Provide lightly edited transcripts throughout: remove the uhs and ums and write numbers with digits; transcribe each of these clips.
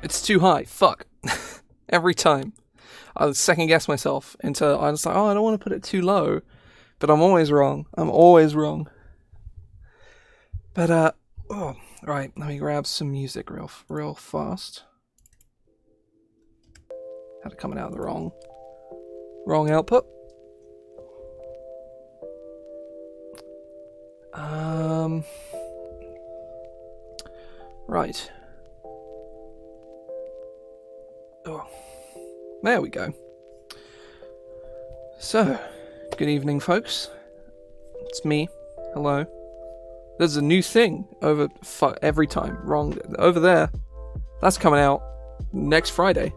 It's too high. Fuck. Every time. I second guess myself until I was like, oh, I don't want to put it too low. But I'm always wrong. But, oh, right. Let me grab some music real fast. Had it coming out of the wrong output. Right. Oh, there we go. So, good evening, folks. It's me. Hello. There's a new thing every time. Wrong. Over there. That's coming out next Friday.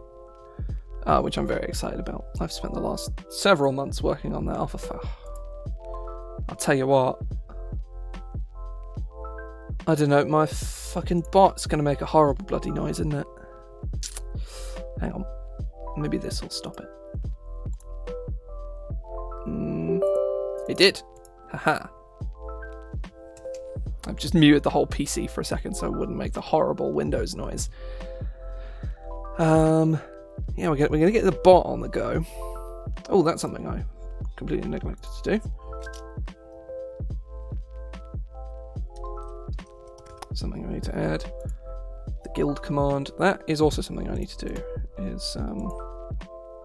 Which I'm very excited about. I've spent the last several months working on that alpha file. I'll tell you what. I don't know, my fucking bot's gonna make a horrible bloody noise, isn't it? Hang on. Maybe this will stop it. It did. Haha. I've just muted the whole PC for a second so it wouldn't make the horrible Windows noise. Yeah, we're gonna get the bot on the go. Oh, that's something I completely neglected to do. Something I need to add. The guild command. That is also something I need to do.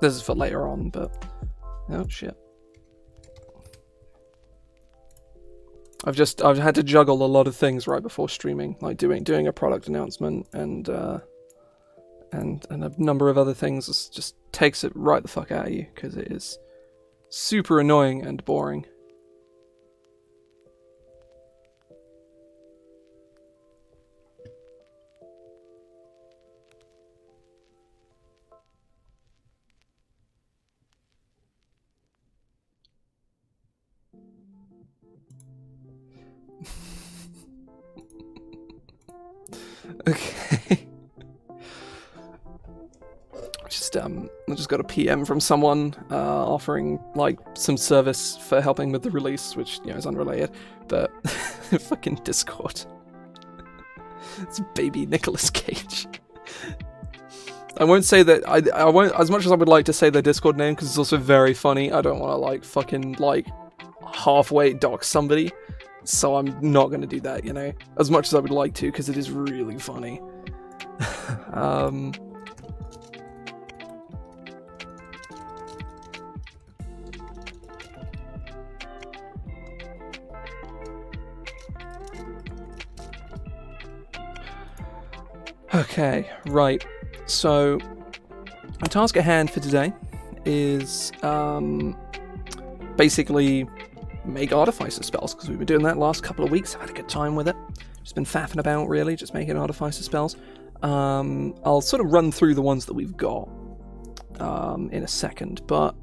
This is for later on, but oh shit. I've had to juggle a lot of things right before streaming, like doing a product announcement and a number of other things. It just takes it right the fuck out of you because it is super annoying and boring. Okay. I just got a PM from someone offering like some service for helping with the release, which is unrelated, but fucking Discord. It's baby Nicolas Cage. I won't say that I won't, as much as I would like to say their Discord name because it's also very funny. I don't want to like fucking like halfway dox somebody. So I'm not going to do that, as much as I would like to, because it is really funny. Okay, right. So, my task at hand for today is basically make Artificer Spells, because we've been doing that last couple of weeks. I've had a good time with it. Just been faffing about, really, just making Artificer Spells. I'll sort of run through the ones that we've got in a second, but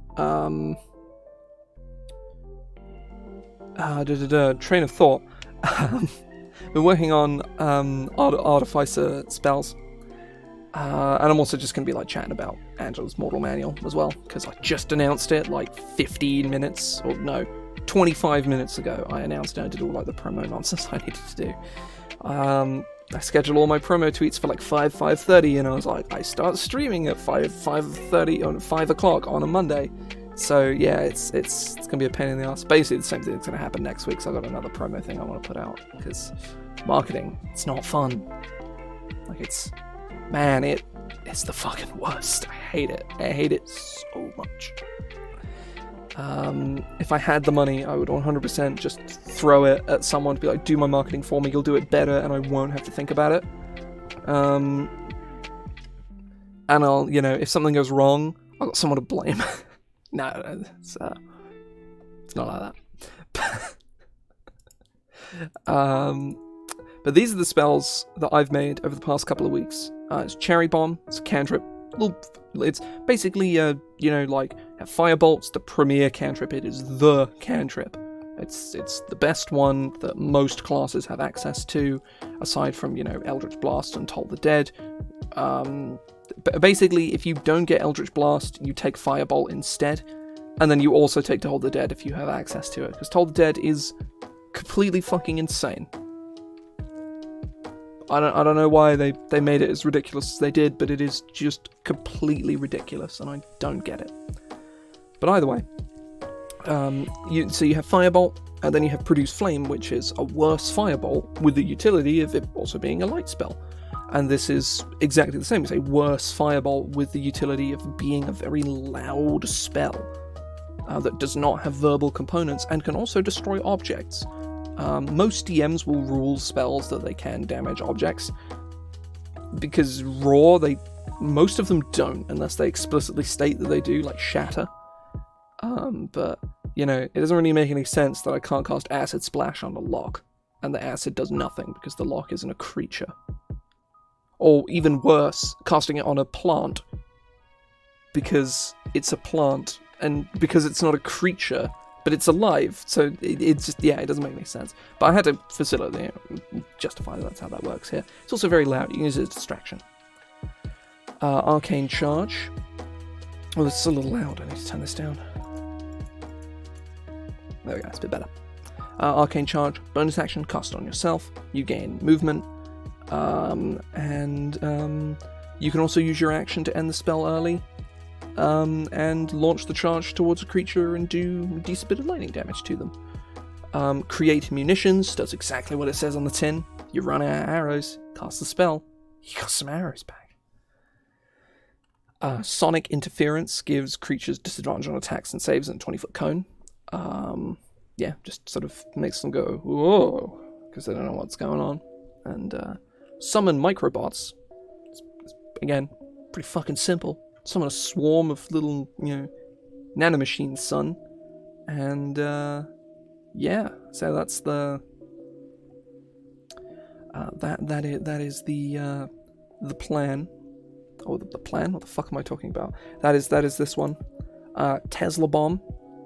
train of thought. Been working on Artificer Spells, and I'm also just going to be like chatting about Angela's Mortal Manual as well, because I just announced it like 15 minutes, or no, 25 minutes ago. I announced it. I did all like the promo nonsense I needed to do. I scheduled all my promo tweets for like 5:30, and I was like, I start streaming at 5:30 on 5 o'clock on a Monday. So yeah, it's gonna be a pain in the ass. Basically, the same thing that's gonna happen next week. So I got another promo thing I want to put out because marketing, it's not fun. Like it's the fucking worst. I hate it. I hate it so much. If I had the money, I would 100% just throw it at someone to be like, do my marketing for me, you'll do it better, and I won't have to think about it. And I'll, if something goes wrong, I've got someone to blame. No, it's not like that. But these are the spells that I've made over the past couple of weeks. It's Cherry Bomb, it's a cantrip. It's basically, like Firebolt's the premier cantrip. It is the cantrip. It's the best one that most classes have access to, aside from, Eldritch Blast and Toll the Dead. Basically, if you don't get Eldritch Blast, you take Firebolt instead, and then you also take Toll the Dead if you have access to it, because Toll the Dead is completely fucking insane. I don't know why they made it as ridiculous as they did, but it is just completely ridiculous, and I don't get it. But either way, so you have Firebolt, and then you have Produce Flame, which is a worse Firebolt with the utility of it also being a light spell. And this is exactly the same. It's a worse Firebolt with the utility of being a very loud spell that does not have verbal components and can also destroy objects. Most DMs will rule spells that they can damage objects, because raw, most of them don't, unless they explicitly state that they do, like Shatter. But, you know, it doesn't really make any sense that I can't cast Acid Splash on the lock, and the acid does nothing because the lock isn't a creature. Or even worse, casting it on a plant, because it's a plant, and because it's not a creature, but it's alive, so it's just, yeah, it doesn't make any sense. But I had to justify that's how that works here. It's also very loud, you can use it as a distraction. Arcane Charge. Oh, this is a little loud, I need to turn this down. There we go, it's a bit better. Arcane Charge, bonus action, cast on yourself, you gain movement, and you can also use your action to end the spell early, and launch the charge towards a creature and do a decent bit of lightning damage to them. Create munitions, does exactly what it says on the tin. You run out of arrows, cast the spell, you got some arrows back. Sonic Interference gives creatures disadvantage on attacks and saves in a 20-foot cone. Yeah, just sort of makes them go, whoa, because they don't know what's going on. And Summon Microbots. It's, again, pretty fucking simple. Summon a swarm of little, nanomachines, son. And, yeah, so that's the... that is the plan. Oh, the plan? What the fuck am I talking about? That is this one. Tesla Bomb.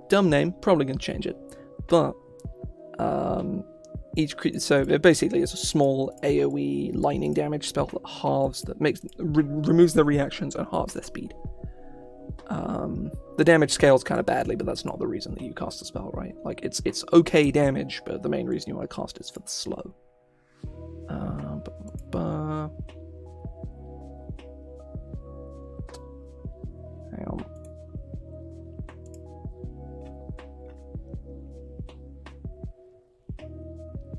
Dumb name, probably gonna change it. But, each creature, so it basically is a small AoE lightning damage spell that halves, that removes their reactions and halves their speed. The damage scales kind of badly, but that's not the reason that you cast the spell, right? Like, it's okay damage, but the main reason you want to cast it is for the slow. Hang on.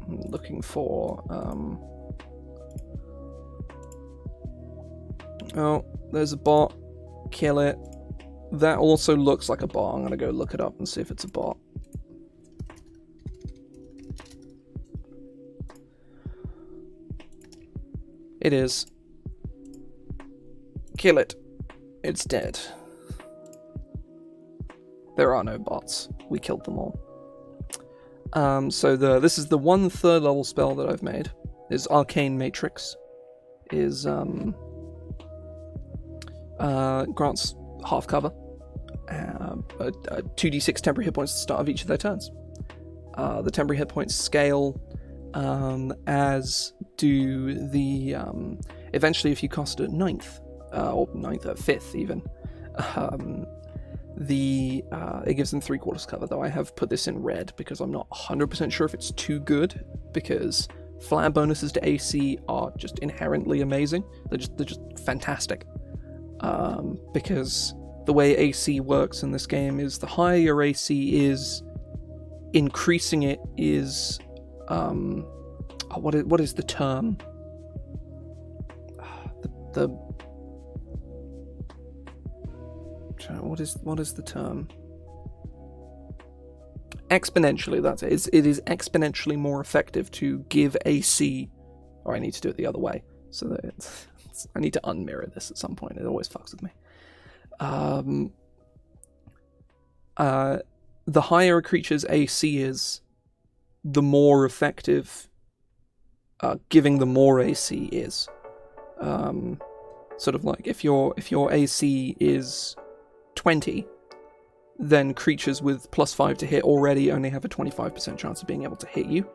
I'm looking for, oh, there's a bot. Kill it. That also looks like a bot. I'm gonna go look it up and see if it's a bot. It is. Kill it. It's dead. There are no bots. We killed them all. So this is the 1/3 level spell that I've made. Is Arcane Matrix. Is grants half cover. 2d6 temporary hit points at the start of each of their turns. The temporary hit points scale as do the eventually if you cast a 9th or 9th or 5th even. It gives them 3/4 cover, though I have put this in red because I'm not 100% sure if it's too good, because flat bonuses to AC are just inherently amazing. They're just fantastic. Because the way AC works in this game is the higher your AC is, increasing it is what is the term? What is the term? Exponentially, that's it. It is exponentially more effective to give AC, or I need to do it the other way. So that I need to unmirror this at some point. It always fucks with me. The higher a creature's AC is, the more effective giving them more AC is. Sort of like if your AC is 20, then creatures with +5 to hit already only have a 25% chance of being able to hit you.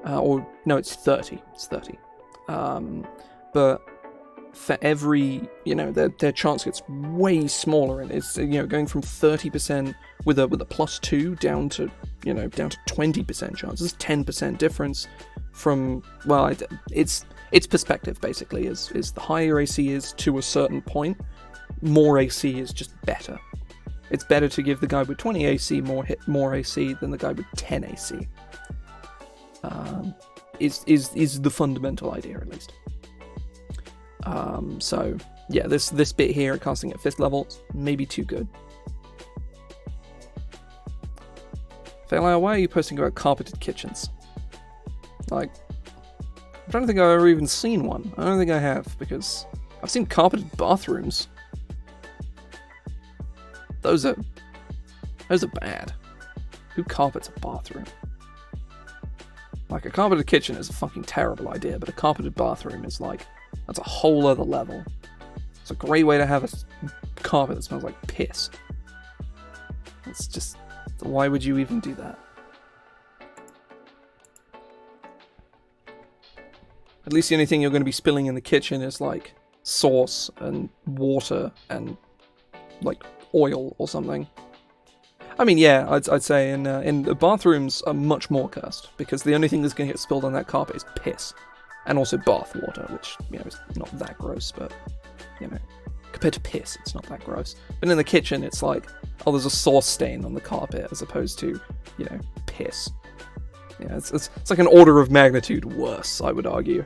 Or no, it's 30. It's 30. But for every, their chance gets way smaller, and it's going from 30% with a +2 down to 20% chance. It's 10% difference from, well, it's It's perspective, basically, is the higher AC is to a certain point, more AC is just better. It's better to give the guy with 20 AC more AC than the guy with 10 AC. Is the fundamental idea, at least. So yeah, this bit here, casting at 5th level, maybe too good. Failure, why are you posting about carpeted kitchens? Like, I'm trying to think if I've ever even seen one. I don't think I have, because I've seen carpeted bathrooms. Those are bad. Who carpets a bathroom? Like, a carpeted kitchen is a fucking terrible idea, but a carpeted bathroom is like, that's a whole other level. It's a great way to have a carpet that smells like piss. It's just, why would you even do that? At least the only thing you're going to be spilling in the kitchen is like sauce and water and like oil or something. I mean, yeah, I'd say in the bathrooms are much more cursed, because the only thing that's going to get spilled on that carpet is piss, and also bath water, which, you know, is not that gross, but, you know, compared to piss, it's not that gross. But in the kitchen, it's like, oh, there's a sauce stain on the carpet, as opposed to, you know, piss. Yeah, it's like an order of magnitude worse, I would argue.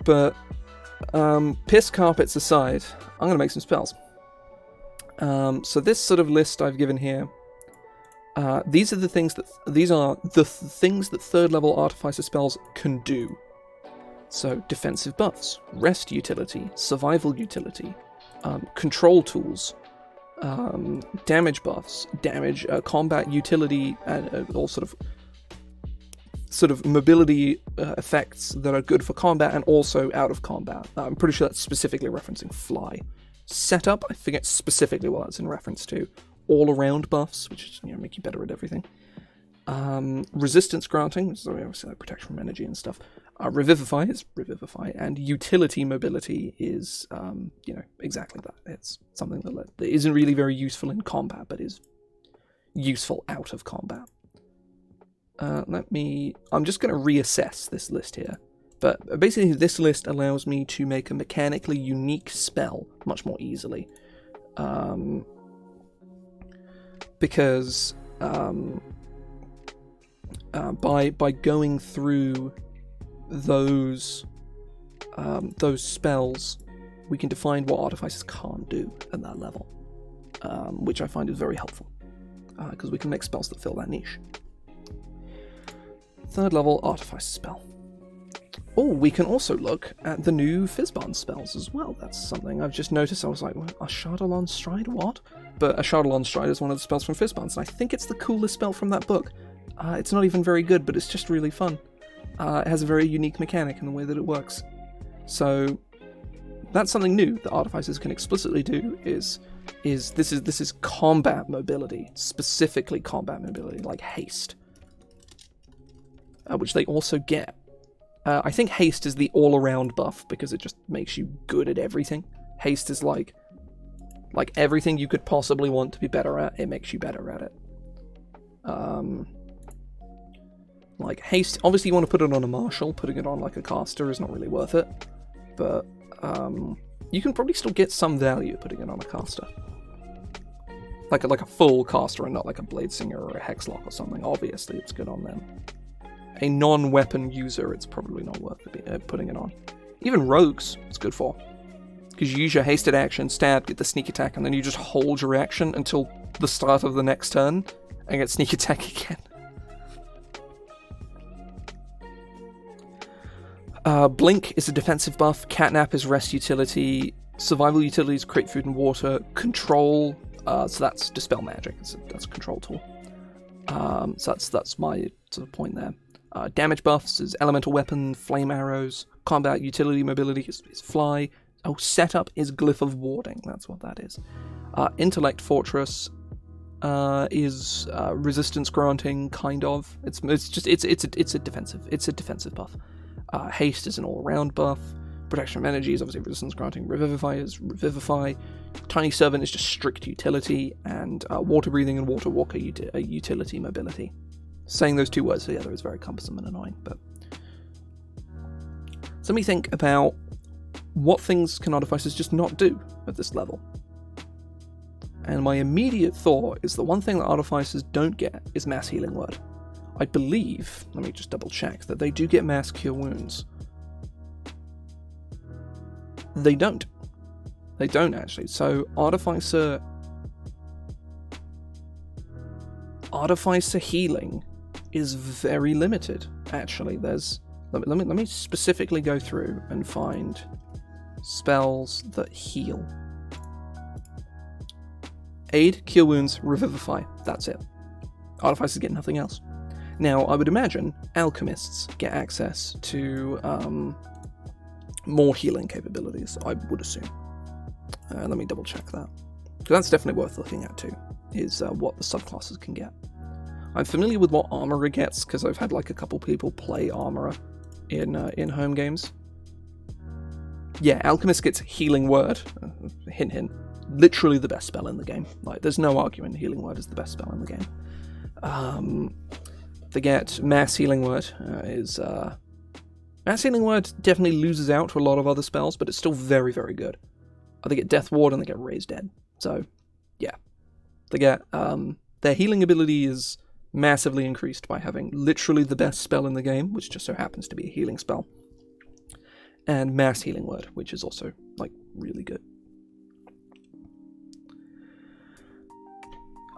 But piss carpets aside, I'm going to make some spells. So this sort of list I've given here, these are the things that 3rd level Artificer spells can do. So defensive buffs, rest utility, survival utility, control tools, damage buffs, damage, combat utility, and all sort of mobility effects that are good for combat and also out of combat. I'm pretty sure that's specifically referencing fly. Setup, I forget specifically what that's in reference to. All-around buffs, which, you know, make you better at everything. Resistance granting, which is obviously like protection from energy and stuff. Revivify is revivify, and utility mobility is, you know, exactly that. It's something that isn't really very useful in combat, but is useful out of combat. I'm just going to reassess this list here. But basically this list allows me to make a mechanically unique spell much more easily. Because by going through those spells, we can define what artificers can't do at that level, which I find is very helpful, because we can make spells that fill that niche. 3rd level Artificer spell. Oh, we can also look at the new Fizbahn Spells as well. That's something I've just noticed. I was like, a Shardalon Stride, what? But a Shardalon Stride is one of the spells from Fizbahn, and I think it's the coolest spell from that book. It's not even very good, but it's just really fun. It has a very unique mechanic in the way that it works. So that's something new that artificers can explicitly do. This is combat mobility, specifically combat mobility, like Haste, which they also get. I think Haste is the all-around buff, because it just makes you good at everything. Haste is like everything you could possibly want to be better at, it makes you better at it. Like Haste, obviously you want to put it on a martial, putting it on like a caster is not really worth it, but you can probably still get some value putting it on a caster. Like a full caster and not like a Bladesinger or a Hexlock or something. Obviously it's good on them. A non-weapon user, it's probably not worth putting it on. Even rogues, it's good for. Because you use your hasted action, stab, get the sneak attack, and then you just hold your action until the start of the next turn, and get sneak attack again. Blink is a defensive buff, Catnap is rest utility, survival utility is create food and water, control, so that's Dispel Magic, that's a control tool. So that's my sort of point there. Damage buffs is elemental weapon, flame arrows, combat utility mobility is fly. Oh, setup is glyph of warding. That's what that is. Intellect fortress is resistance granting, kind of. It's a defensive buff. Haste is an all-around buff. Protection of energy is obviously resistance granting. Revivify is revivify. Tiny servant is just strict utility, and water breathing and water walker utility mobility. saying those two words together is very cumbersome and annoying. But so let me think about what things can Artificers just not do at this level. And my immediate thought is the one thing that Artificers don't get is Mass Healing Word. I believe, let me just double check, that they do get Mass Cure Wounds. They don't. They don't actually. So Artificer healing is very limited. Actually, there's let me specifically go through and find spells that heal. Aid, Cure Wounds, Revivify. That's it. Artificers get nothing else. Now, I would imagine alchemists get access to more healing capabilities, I would assume. Let me double check that. Because that's definitely worth looking at too, is what the subclasses can get. I'm familiar with what Armorer gets, because I've had like a couple people play Armorer in home games. Yeah, Alchemist gets Healing Word. Hint hint. Literally the best spell in the game. Like, there's no argument Healing Word is the best spell in the game. They get Mass Healing Word. Mass Healing Word definitely loses out to a lot of other spells, but it's still very, very good. They get Death Ward and they get Raise Dead. So, yeah. They get, their healing ability is massively increased by having literally the best spell in the game, which just so happens to be a healing spell. And Mass Healing Word, which is also, like, really good.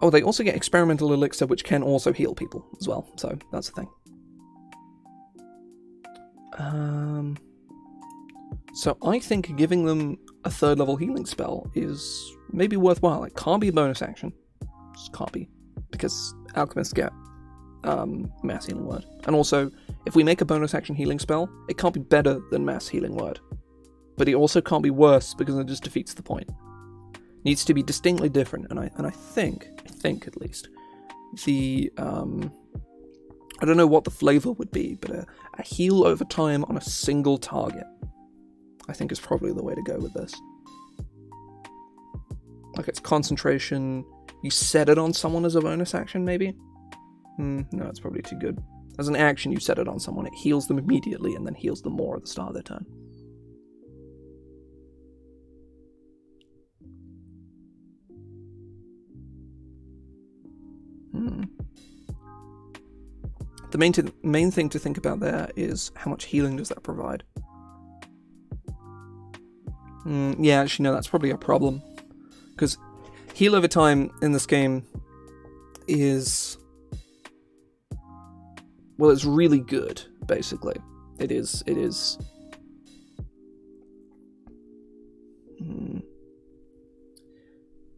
Oh, they also get Experimental Elixir, which can also heal people as well, so that's the thing. So I think giving them a 3rd level healing spell is maybe worthwhile. It can't be a bonus action. Just can't be. Because alchemists get Mass Healing Word. And also, if we make a bonus action healing spell, it can't be better than Mass Healing Word. But it also can't be worse because it just defeats the point. It needs to be distinctly different, and I think at least, the I don't know what the flavor would be, but a heal over time on a single target, I think is probably the way to go with this. Like, it's concentration, you set it on someone as a bonus action, maybe? No, it's probably too good. As an action, you set it on someone, it heals them immediately, and then heals them more at the start of their turn. The main thing to think about there is how much healing does that provide. Yeah, actually, no, that's probably a problem. Because heal over time in this game is... well, it's really good, basically. It is...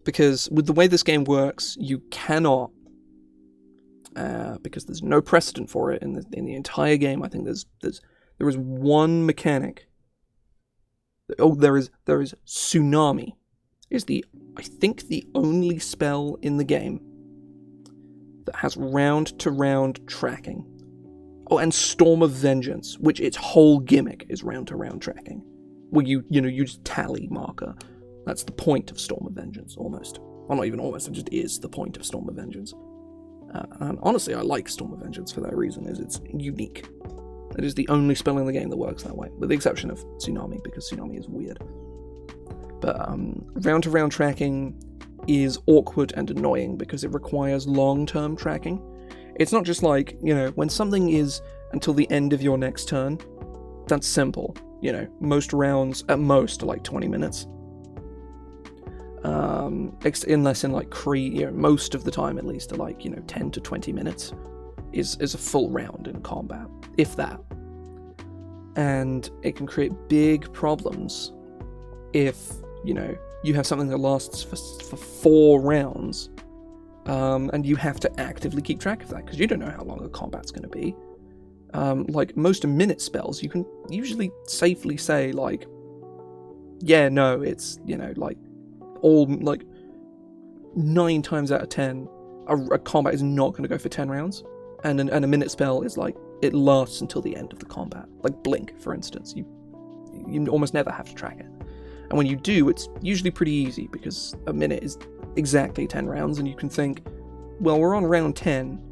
Because with the way this game works, you cannot... because there's no precedent for it in the entire game. I think there is one mechanic. Oh, there is Tsunami. Is I think the only spell in the game that has round-to-round tracking. Oh, and Storm of Vengeance, which its whole gimmick is round-to-round tracking, where you just tally marker. That's the point of Storm of Vengeance, almost. Well, not even almost. It just is the point of Storm of Vengeance. And honestly, I like Storm of Vengeance for that reason, is it's unique. It is the only spell in the game that works that way, with the exception of Tsunami, because Tsunami is weird. But round-to-round tracking is awkward and annoying because it requires long-term tracking. It's not just like, when something is until the end of your next turn, that's simple. Most rounds, at most, are like 20 minutes. Unless in like most of the time at least are like 10 to 20 minutes is a full round in combat, if that. And it can create big problems if you have something that lasts for 4 rounds, and you have to actively keep track of that because you don't know how long a combat's going to be. Like most minute spells, you can usually safely say like, yeah, no, it's like all like 9 times out of 10, a combat is not going to go for 10 rounds, and a minute spell is like it lasts until the end of the combat. Like Blink, for instance, you almost never have to track it, and when you do, it's usually pretty easy because a minute is exactly 10 rounds, and you can think, well, we're on round 10.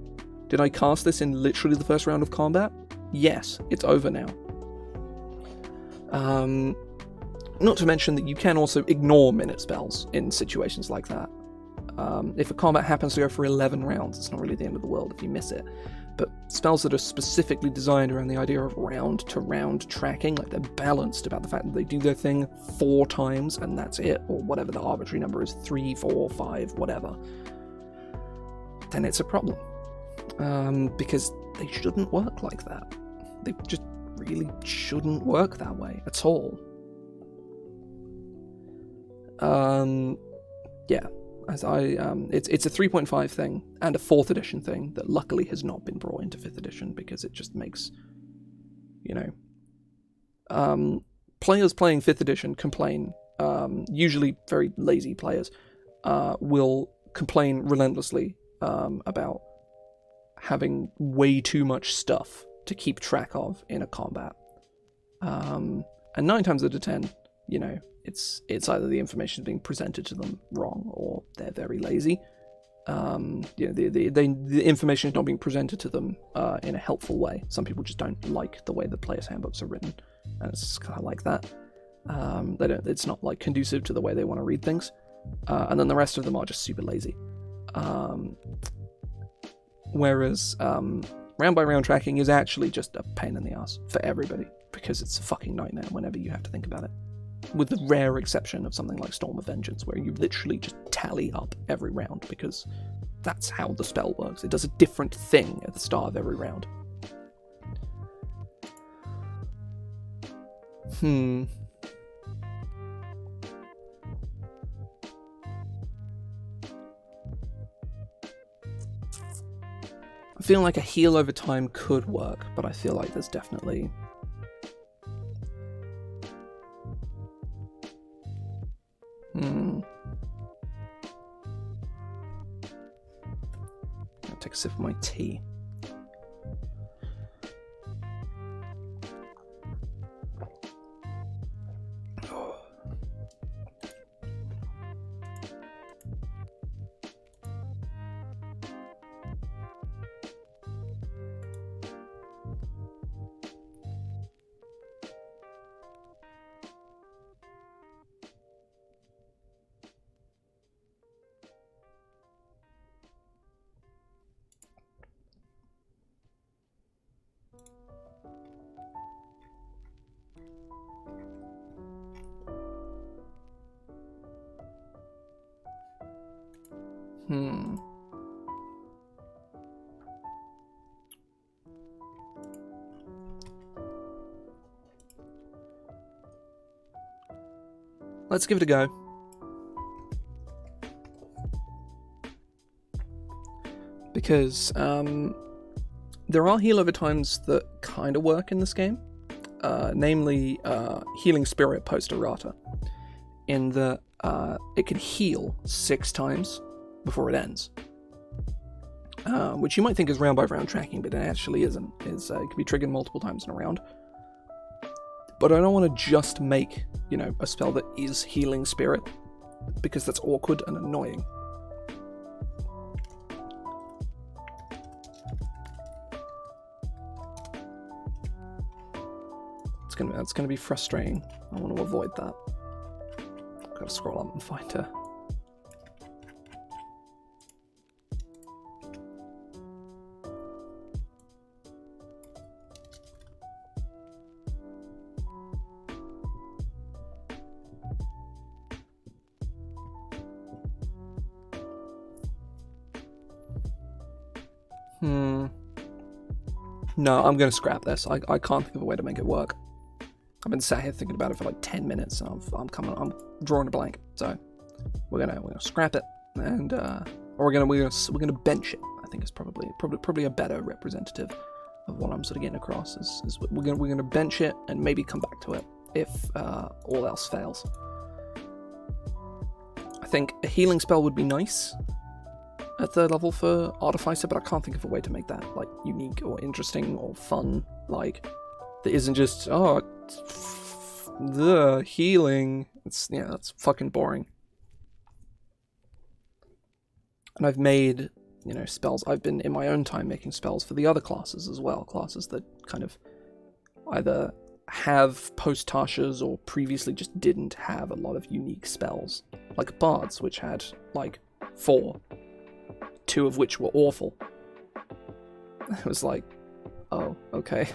Did I cast this in literally the first round of combat? Yes, it's over now. Not to mention that you can also ignore minute spells in situations like that. If a combat happens to go for 11 rounds, it's not really the end of the world if you miss it. But spells that are specifically designed around the idea of round-to-round tracking, like they're balanced about the fact that they do their thing 4 times and that's it, or whatever the arbitrary number is, 3, 4, 5, whatever, then it's a problem. Because they shouldn't work like that. They just really shouldn't work that way at all. Yeah. It's a 3.5 thing and a 4th edition thing that luckily has not been brought into 5th edition because it just makes, players playing 5th edition complain, usually very lazy players, will complain relentlessly about having way too much stuff to keep track of in a combat. And 9 times out of 10, it's either the information being presented to them wrong or they're very lazy. The information is not being presented to them in a helpful way. Some people just don't like the way the players' handbooks are written, and it's kind of like that. It's not like conducive to the way they want to read things, and then the rest of them are just super lazy. Whereas round by round tracking is actually just a pain in the ass for everybody because it's a fucking nightmare whenever you have to think about it. With the rare exception of something like Storm of Vengeance, where you literally just tally up every round, because that's how the spell works. It does a different thing at the start of every round. I feel like a heal over time could work, but I feel like there's definitely... I'll take a sip of my tea. Let's give it a go. Because there are heal over times that kind of work in this game. Namely, Healing Spirit post errata. In that it can heal 6 times before it ends. Which you might think is round by round tracking, but it actually isn't. It can be triggered multiple times in a round. But I don't want to just make, a spell that is Healing Spirit, because that's awkward and annoying. That's gonna be frustrating. I want to avoid that. I've got to scroll up and find her. No, I'm going to scrap this. I can't think of a way to make it work. I've been sat here thinking about it for like 10 minutes, and I'm drawing a blank. So we're gonna scrap it, and or we're gonna bench it. I think it's probably a better representative of what I'm sort of getting across. Is we're gonna bench it and maybe come back to it if all else fails. I think a healing spell would be nice at 3rd level for Artificer, but I can't think of a way to make that like unique or interesting or fun. Like that isn't just the healing. That's fucking boring. And I've made spells. I've been in my own time making spells for the other classes as well, classes that kind of either have post-Tashas or previously just didn't have a lot of unique spells, like bards, which had like 4, 2 of which were awful. It was like, oh, okay.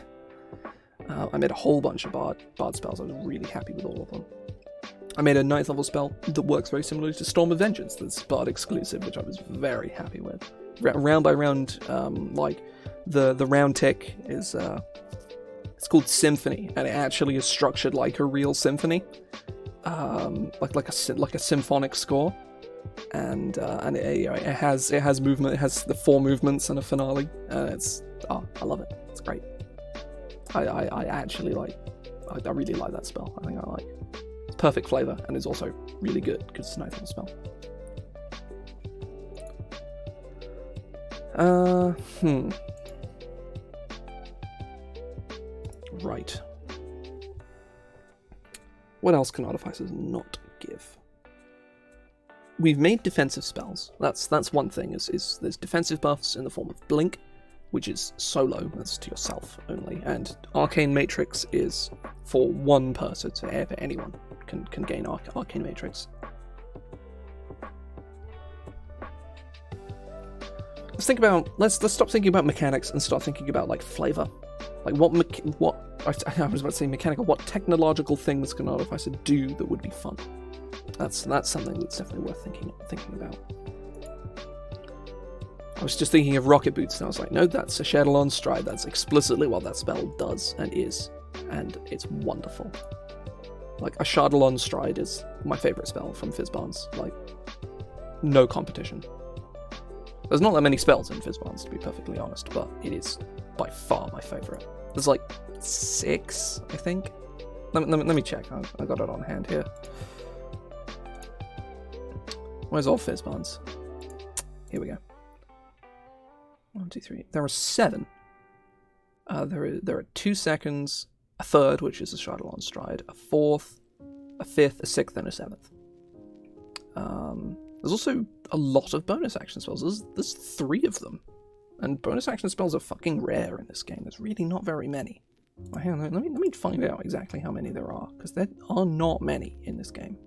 I made a whole bunch of bard spells. I was really happy with all of them. I made a 9th level spell that works very similarly to Storm of Vengeance, that's bard exclusive, which I was very happy with. Round by round, like the round tick is it's called Symphony, and it actually is structured like a real symphony, like a symphonic score, and it has movement. It has the 4 movements and a finale, and I love it. It's great. I actually I really like that spell. I think I like it's perfect flavor, and it's also really good because it's a 9th level spell. Right. What else can Artificers not give? We've made defensive spells. That's one thing. Is there's defensive buffs in the form of Blink, which is solo. That's to yourself only. And Arcane Matrix is for one person, so anyone can gain Arcane Matrix. Let's stop thinking about mechanics and start thinking about like flavor. Like what I was about to say mechanical. What technological things can Artificer do that would be fun? That's something that's definitely worth thinking about. I was just thinking of rocket boots, and I was like, no, that's a Shadowlon Stride. That's explicitly what that spell does and is, and it's wonderful. Like a Shadowlon Stride is my favorite spell from Fizbahns. Like, no competition. There's not that many spells in Fizbahns, to be perfectly honest, but it is by far my favorite. There's like 6, I think. Let me check. I got it on hand here. Where's all Fizbahns? Here we go. 1, 2, 3. There are 7. There are 2 seconds, a third, which is a Shadowlon Stride, a 4th, a 5th, a 6th, and a 7th. There's also a lot of bonus action spells. There's 3 of them. And bonus action spells are fucking rare in this game. There's really not very many. Hang on, let me find out exactly how many there are, because there are not many in this game.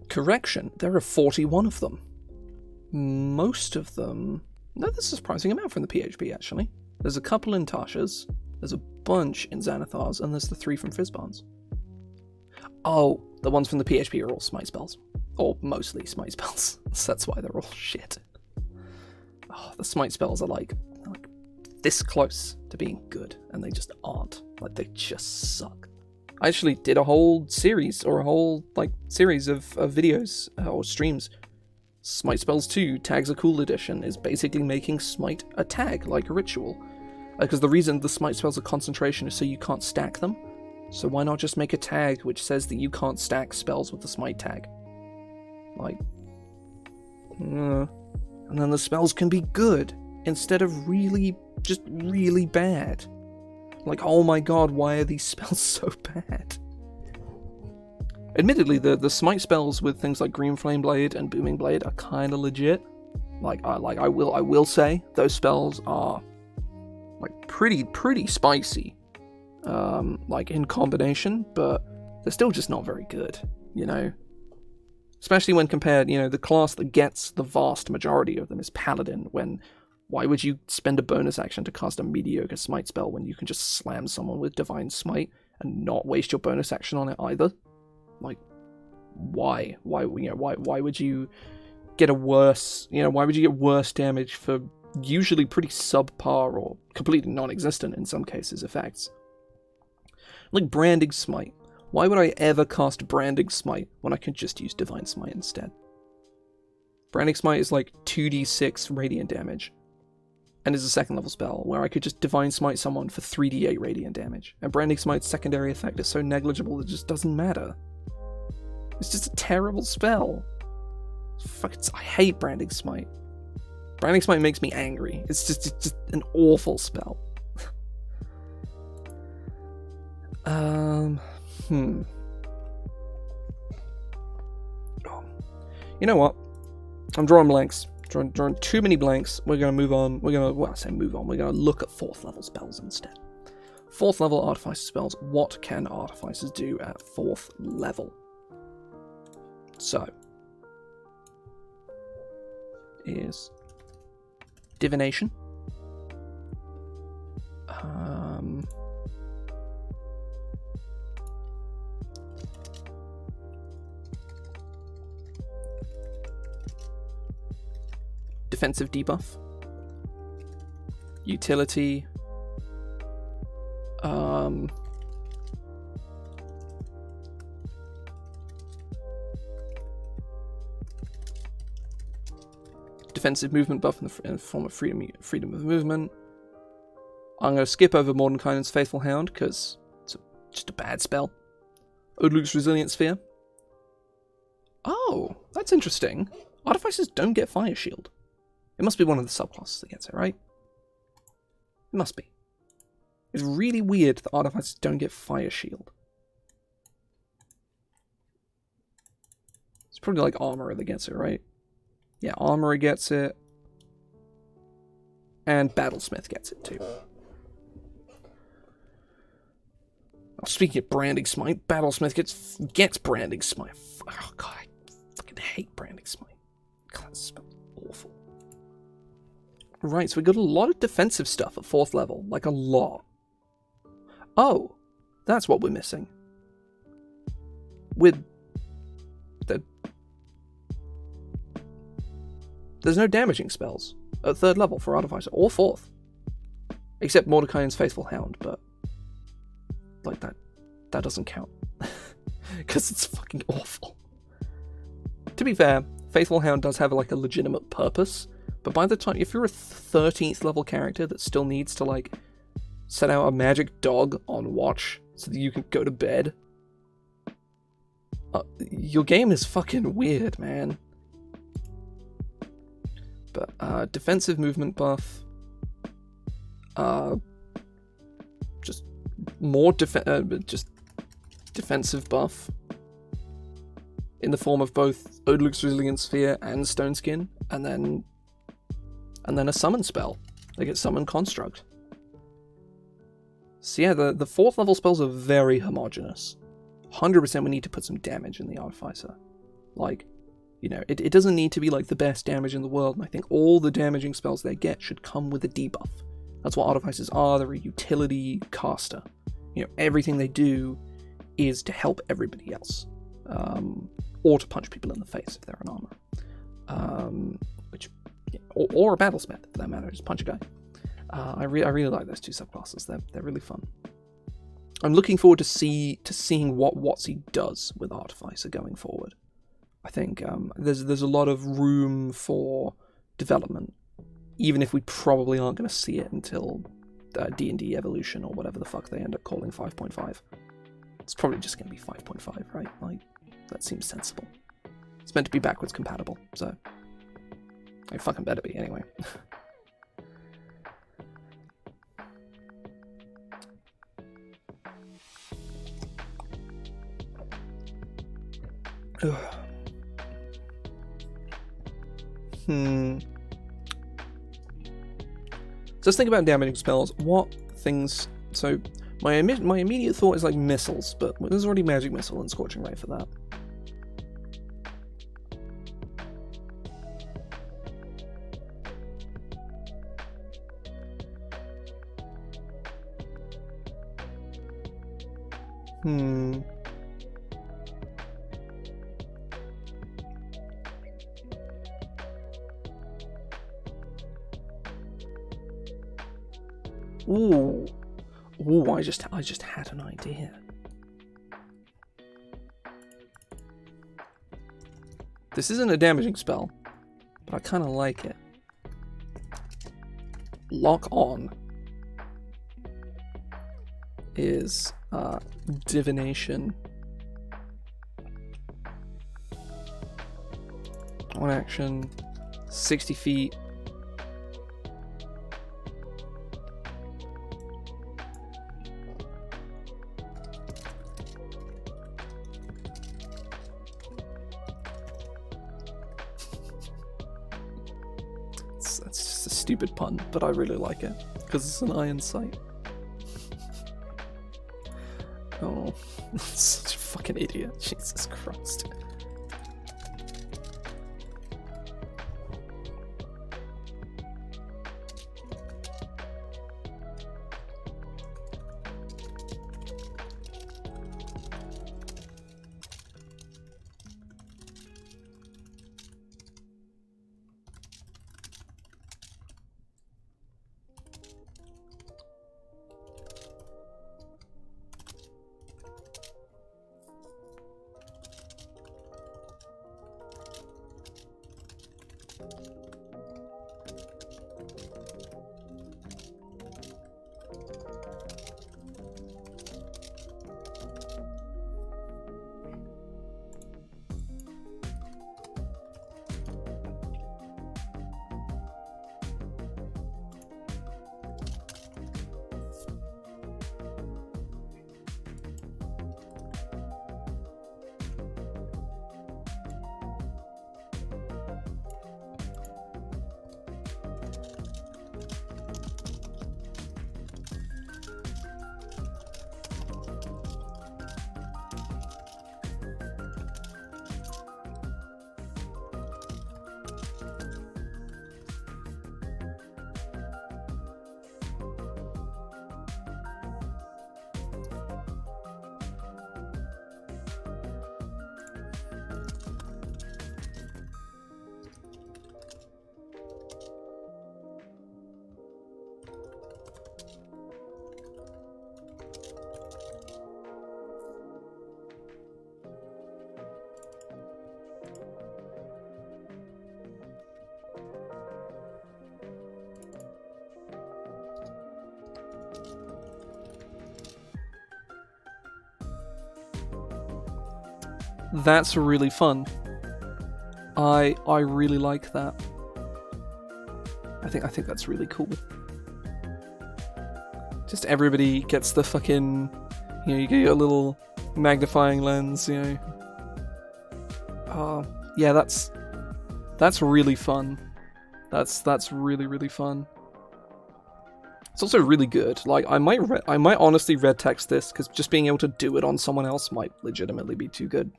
Correction, there are 41 of them. Most of them... No, that's a surprising amount from the PHP, actually. There's a couple in Tasha's, there's a bunch in Xanathar's, and there's the 3 from Fizbahns. Oh, the ones from the PHP are all smite spells. Or mostly smite spells. So that's why they're all shit. Oh, the smite spells are like this close to being good, and they just aren't. Like, they just suck. I actually did a whole series of videos or streams. Smite Spells 2, Tags a Cool Edition, is basically making Smite a tag, like a ritual. Because the reason the Smite Spells are concentration is so you can't stack them. So why not just make a tag which says that you can't stack spells with the Smite tag? Like... and then the spells can be good, instead of really bad. Like, oh my god, why are these spells so bad? Admittedly, the smite spells with things like Green Flame Blade and Booming Blade are kind of legit. I will say those spells are like pretty spicy, like in combination, but they're still just not very good, you know. Especially when compared, you know, the class that gets the vast majority of them is Paladin. Why would you spend a bonus action to cast a mediocre smite spell when you can just slam someone with Divine Smite and not waste your bonus action on it either? Like, why? Why would you get worse damage for usually pretty subpar or completely non-existent in some cases effects? Like Branding Smite. Why would I ever cast Branding Smite when I can just use Divine Smite instead? Branding Smite is like 2d6 radiant damage, and is a 2nd level spell where I could just Divine Smite someone for 3d8 radiant damage. And Branding Smite's secondary effect is so negligible it just doesn't matter. It's just a terrible spell. I hate Branding Smite. Branding Smite makes me angry. It's just an awful spell. You know what? I'm drawing blanks. Drawing too many blanks. We're going to move on. We're going to, well, I say move on. We're going to look at 4th level spells instead. 4th level Artificer spells. What can Artificers do at 4th level? So, is Divination. Defensive debuff. Utility. Defensive movement buff in the form of freedom of movement. I'm going to skip over Mordenkainen's Faithful Hound because it's just a bad spell. Odluk's Resilient Sphere. Oh, that's interesting. Artificers don't get Fire Shield. It must be one of the subclasses that gets it, right? It must be. It's really weird that Artificers don't get Fire Shield. It's probably like Armorer that gets it, right? Yeah, Armorer gets it. And Battlesmith gets it too. Oh, speaking of Branding Smite, Battlesmith gets Branding Smite. Oh god, I fucking hate Branding Smite. God, that spell's awful. Right, so we got a lot of defensive stuff at 4th level. Like, a lot. Oh, that's what we're missing. With there's no damaging spells at 3rd level for Artificer, or 4th. Except Mordenkainen's Faithful Hound, but like that doesn't count. Because it's fucking awful. To be fair, Faithful Hound does have like a legitimate purpose, but by the time, if you're a 13th level character that still needs to like set out a magic dog on watch so that you can go to bed, your game is fucking weird, man. But defensive movement buff, just more just defensive buff in the form of both Odluk's Resilient Sphere and Stone Skin, and then a summon spell. They get Summon Construct. So yeah, the 4th level spells are very homogeneous. 100% we need to put some damage in the Artificer. Like, you know, it doesn't need to be like the best damage in the world, and I think all the damaging spells they get should come with a debuff. That's what Artificers are. They're a utility caster. You know, everything they do is to help everybody else. Or to punch people in the face if they're an armor. Or a battlesmith, for that matter, just punch a guy. I really like those 2 subclasses. They're really fun. I'm looking forward to seeing what WotC does with Artificer going forward. I think there's a lot of room for development, even if we probably aren't going to see it until D&D Evolution or whatever the fuck they end up calling 5.5. It's probably just going to be 5.5, right? Like, that seems sensible. It's meant to be backwards compatible, so it fucking better be anyway. So let's think about damaging spells. What things... So, my immediate thought is like missiles, but there's already Magic Missile and Scorching Ray for that. Ooh, I just had an idea. This isn't a damaging spell, but I kind of like it. Lock On is Divination. One action, 60 feet. that's just a stupid pun, but I really like it because it's an iron sight. Oh, such a fucking idiot! Jesus Christ. That's really fun. I really like that. I think that's really cool. Just everybody gets the fucking, you get your little magnifying lens, yeah, that's really fun. That's really fun. It's also really good. Like, I might honestly red text this, because just being able to do it on someone else might legitimately be too good.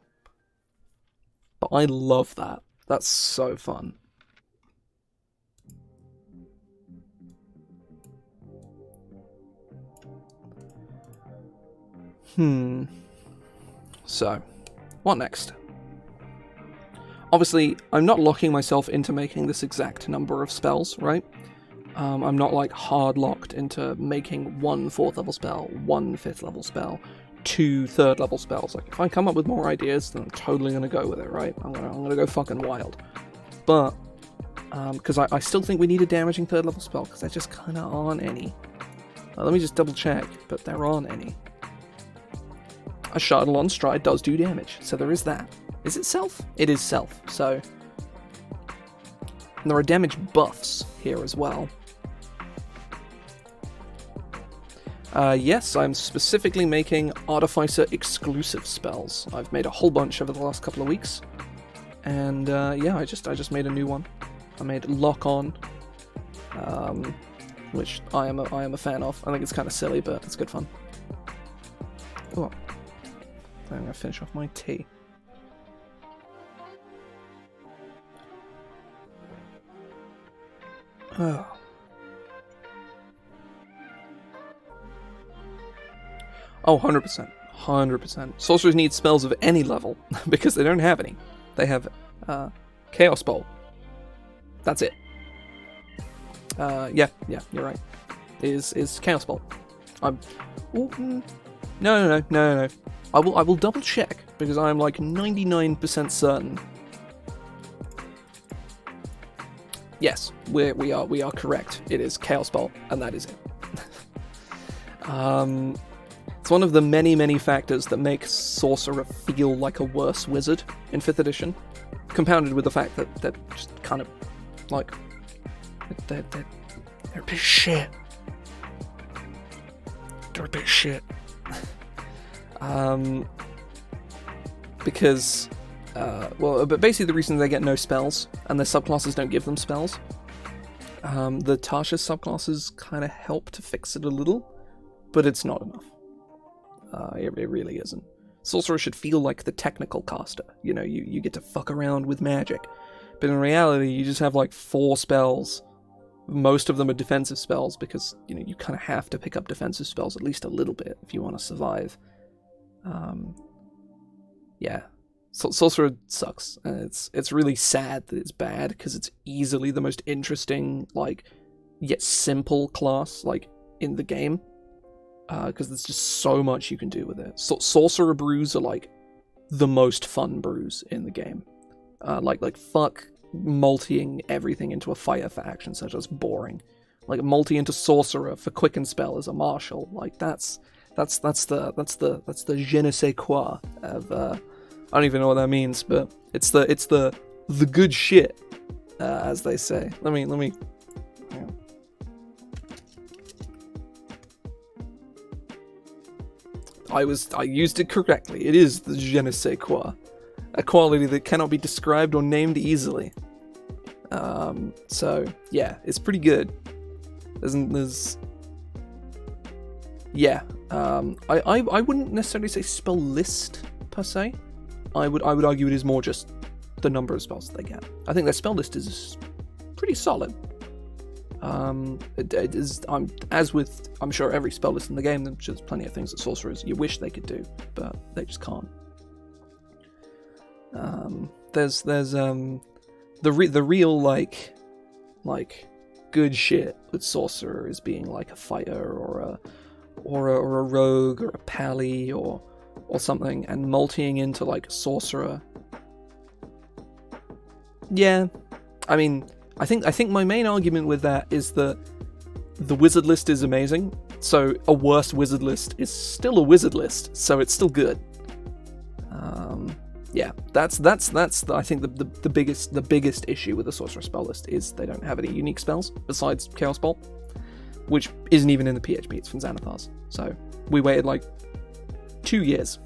But I love that. That's so fun. So, what next? Obviously, I'm not locking myself into making this exact number of spells, right? I'm not like hard locked into making 1 4th level spell, 1 5th level spell, 2 3rd level spells. Like, if I come up with more ideas, then I'm totally gonna go with it, right? I'm gonna go fucking wild. But because I still think we need a damaging 3rd level spell, because there just kind of aren't any. Let me just double check, but there aren't any. A Shuttle on Stride does do damage, so there is that. Is it self? It is self, so... And there are damage buffs here as well. Yes, I'm specifically making Artificer exclusive spells. I've made a whole bunch over the last couple of weeks. And yeah, I just made a new one. I made Lock On, which I am a fan of. I think it's kind of silly, but it's good fun. Oh, I'm gonna finish off my tea. Oh. Oh, 100%. 100%. Sorcerers need spells of any level, because they don't have any. They have Chaos Bolt. That's it. Yeah, you're right. Is Chaos Bolt. No. I will double check, because I am like 99% certain. Yes, we are correct. It is Chaos Bolt, and that is it. It's one of the many factors that make Sorcerer feel like a worse wizard in 5th edition, compounded with the fact that they're just kind of like they're a bit shit. They're a bit shit. Because but basically the reason they get no spells and their subclasses don't give them spells The Tasha subclasses kind of help to fix it a little, but it's not enough. It really isn't. Sorcerer should feel like the technical caster. You know, you get to fuck around with magic. But in reality, you just have like 4 spells. Most of them are defensive spells because, you know, you kind of have to pick up defensive spells at least a little bit if you want to survive. Yeah. Sorcerer sucks. It's really sad that it's bad because it's easily the most interesting, like, yet simple class, like, in the game. Because there's just so much you can do with it. Sorcerer brews are, like, the most fun brews in the game. Like fuck multiing everything into a fighter for action, such as boring. Like multi into sorcerer for quicken spell as a martial. Like that's the je ne sais quoi of I don't even know what that means, but it's the good shit, as they say. Let me. Hang on. I used it correctly. It is the je ne sais quoi. A quality that cannot be described or named easily. So yeah, it's pretty good. I wouldn't necessarily say spell list per se. I would argue it is more just the number of spells they get. I think their spell list is pretty solid. It is, as with, I'm sure, every spell list in the game, there's plenty of things that sorcerers you wish they could do, but they just can't. There's the real like good shit with sorcerer is being like a fighter or a rogue or a pally or something, and multiing into like sorcerer. Yeah, I mean, I think my main argument with that is that the wizard list is amazing, so a worse wizard list is still a wizard list, so it's still good. Yeah, that's I think the biggest issue with the sorcerer spell list is they don't have any unique spells besides Chaos Bolt, which isn't even in the PHP. It's from Xanathar's. So we waited like 2 years,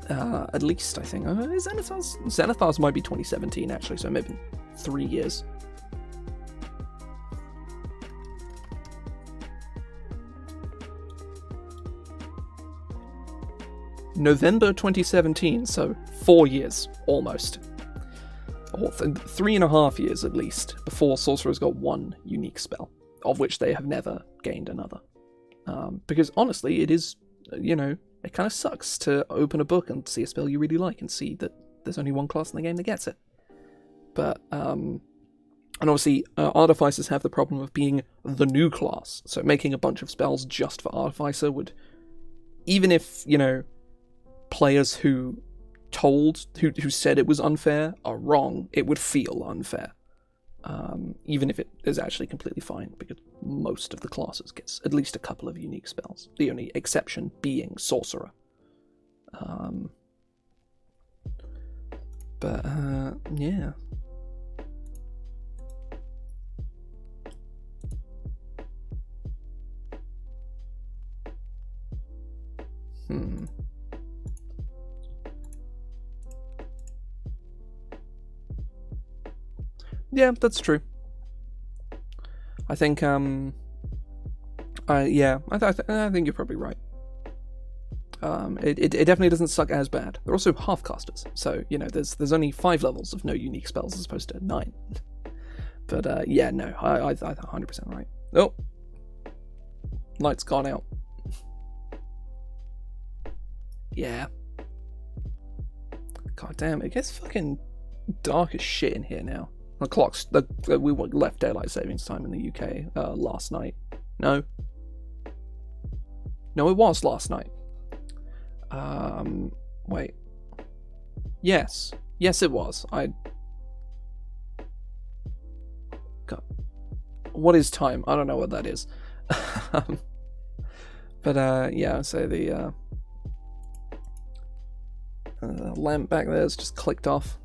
at least, I think. Xanathar's might be 2017 actually, so maybe 3 years. November 2017, so 4 years, almost. Or 3.5 years at least, before Sorcerer's got 1 unique spell, of which they have never gained another. Because honestly, it is, it kind of sucks to open a book and see a spell you really like and see that there's only 1 class in the game that gets it. But, and obviously, Artificers have the problem of being the new class, so making a bunch of spells just for Artificer would, even if, players who said it was unfair are wrong, it would feel unfair. Even if it is actually completely fine, because most of the classes gets at least a couple of unique spells. The only exception being Sorcerer. Yeah. Yeah, that's true. I think, I think you're probably right. It definitely doesn't suck as bad. They're also half casters, so there's only 5 levels of no unique spells as opposed to 9. But I 100% right. Oh, light's gone out. Yeah. God damn, it gets fucking dark as shit in here now. The clocks. We left daylight savings time in the UK last night. No, it was last night. Wait. Yes, it was. God. What is time? I don't know what that is. But yeah. So the lamp back there has just clicked off.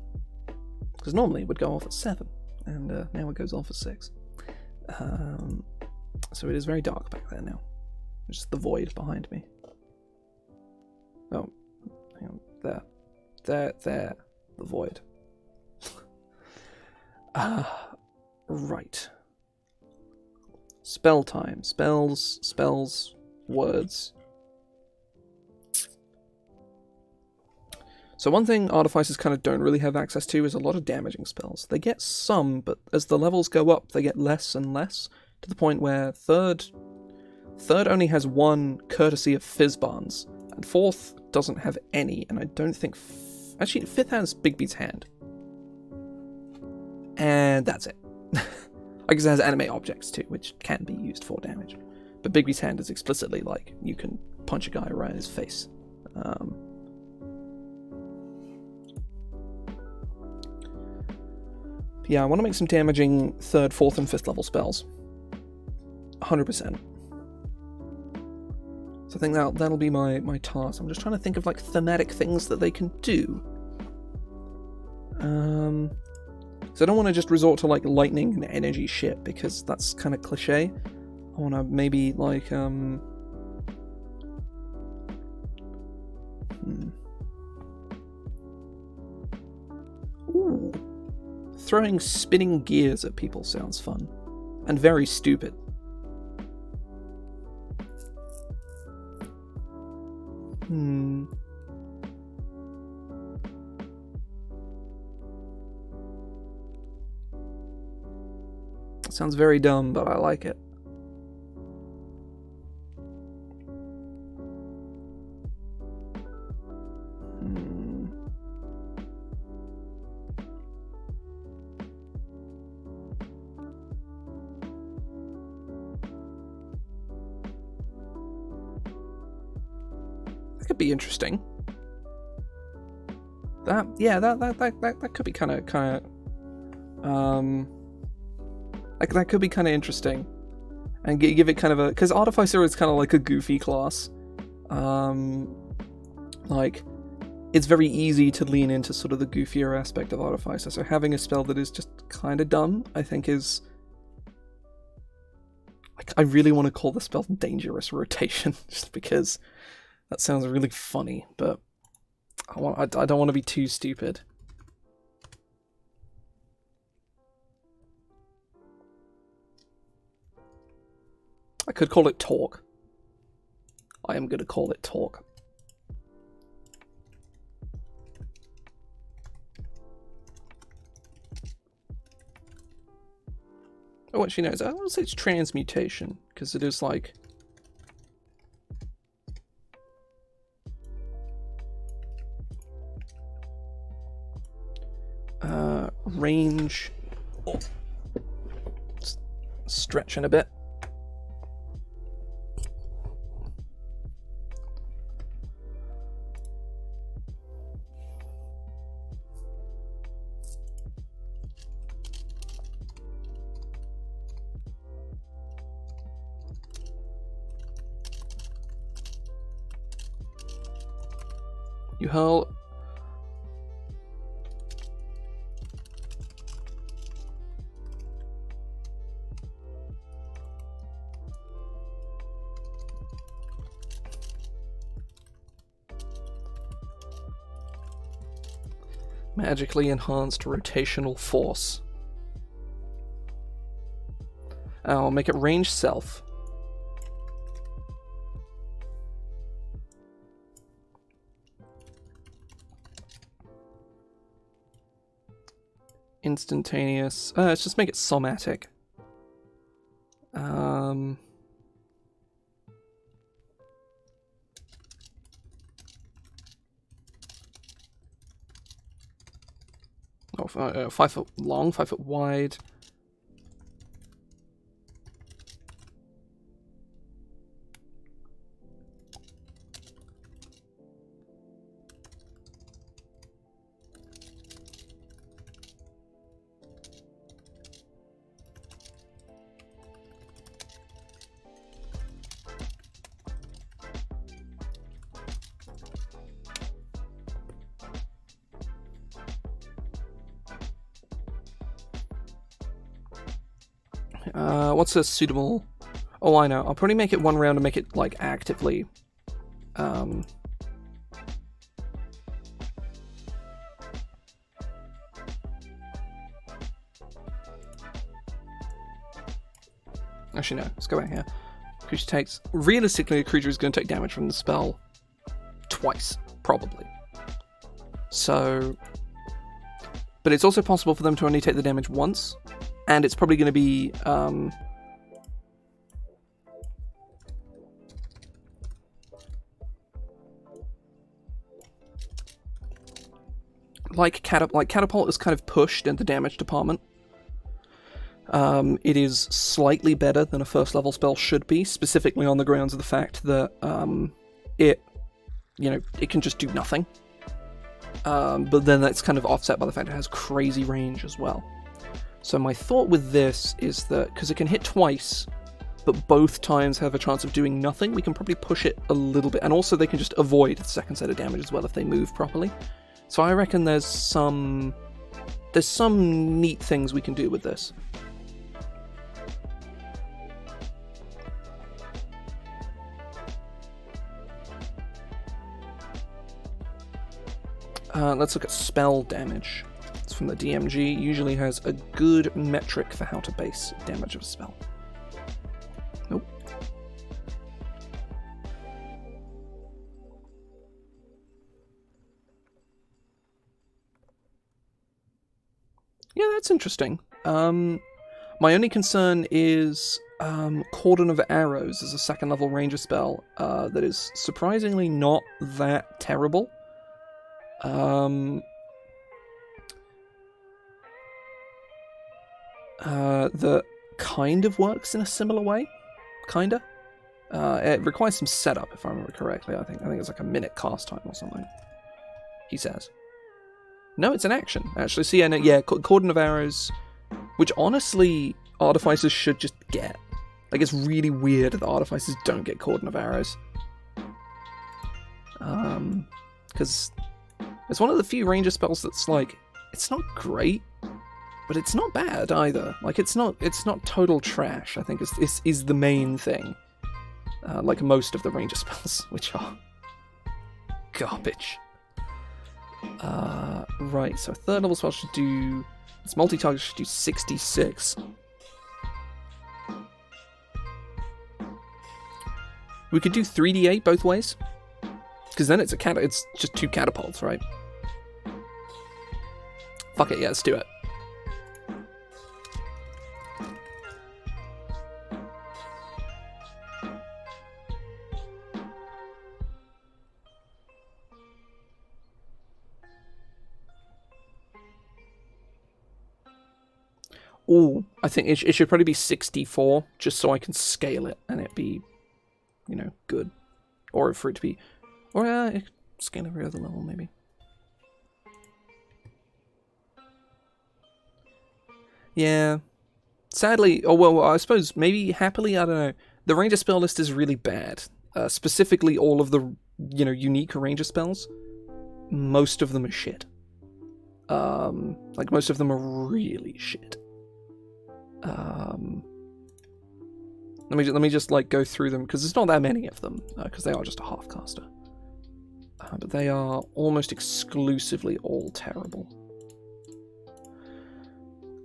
Because normally it would go off at 7, and now it goes off at 6. So it is very dark back there now. There's just the void behind me. Oh, hang on. There, the void. Right. Spell time. Spells, words. So one thing artificers kind of don't really have access to is a lot of damaging spells. They get some, but as the levels go up, they get less and less, to the point where third only has one courtesy of Fizbahns, and fourth doesn't have any, and I don't think... Actually, fifth has Bigby's Hand. And that's it. I guess it has animate objects too, which can be used for damage. But Bigby's Hand is explicitly like, you can punch a guy right in his face. Yeah, I want to make some damaging 3rd, 4th, and 5th level spells. 100%. So I think that'll be my task. I'm just trying to think of like thematic things that they can do. So I don't want to just resort to like lightning and energy shit, because that's kind of cliche. I want to maybe like Ooh. Throwing spinning gears at people sounds fun. And very stupid. Sounds very dumb, but I like it. That could be interesting. That could be kind of that could be kind of interesting, and give it kind of a, because Artificer is kind of like a goofy class. Like, it's very easy to lean into sort of the goofier aspect of Artificer. So having a spell that is just kind of dumb, I think is, like, I really want to call the spell Dangerous Rotation, just because that sounds really funny. But I don't want to be too stupid. I could call it Talk. I am going to call it Talk. Oh, actually, no, I don't say it's Transmutation, because it is like... range... Oh. Stretching a bit. You hurl... Magically enhanced rotational force. I'll make it range self. Instantaneous. Let's just make it somatic. Oh, 5 foot long, 5 foot wide. What's a suitable... Oh, I know. I'll probably make it 1 round and make it, like, actively... Actually, no. Let's go back here. Creature takes... Realistically, a creature is going to take damage from the spell twice, probably. So... But it's also possible for them to only take the damage once, and it's probably going to be... Like Catapult is kind of pushed in the damage department. It is slightly better than a first level spell should be, specifically on the grounds of the fact that it can just do nothing. But then that's kind of offset by the fact it has crazy range as well. So my thought with this is that, because it can hit twice, but both times have a chance of doing nothing, we can probably push it a little bit. And also they can just avoid the second set of damage as well if they move properly. So I reckon there's some neat things we can do with this. Let's look at spell damage. It's from the DMG. Usually has a good metric for how to base damage of a spell. Nope. Yeah, that's interesting. My only concern is Cordon of Arrows is a second level ranger spell that is surprisingly not that terrible. That kind of works in a similar way. Kinda. It requires some setup, if I remember correctly. I think it's like a minute cast time or something. He says. No, it's an action, actually. So yeah, Cordon of Arrows, which honestly, Artificers should just get. Like, it's really weird that Artificers don't get Cordon of Arrows. Because it's one of the few ranger spells that's like, it's not great, but it's not bad either. Like, it's not total trash, I think is the main thing. Like most of the ranger spells, which are garbage. Right, so a third level spell should do... Its multi-target should do 66. We could do 3d8 both ways. Because then it's just 2 catapults, right? Fuck it, yeah, let's do it. Ooh, I think it should probably be 64, just so I can scale it and it be, good. Or for it to be... Or, scale every other level, maybe. Yeah. Sadly, I suppose, maybe happily, I don't know. The ranger spell list is really bad. Specifically, all of the, unique ranger spells. Most of them are shit. Most of them are really shit. Let me just go through them, because there's not that many of them, because they are just a half caster. But they are almost exclusively all terrible.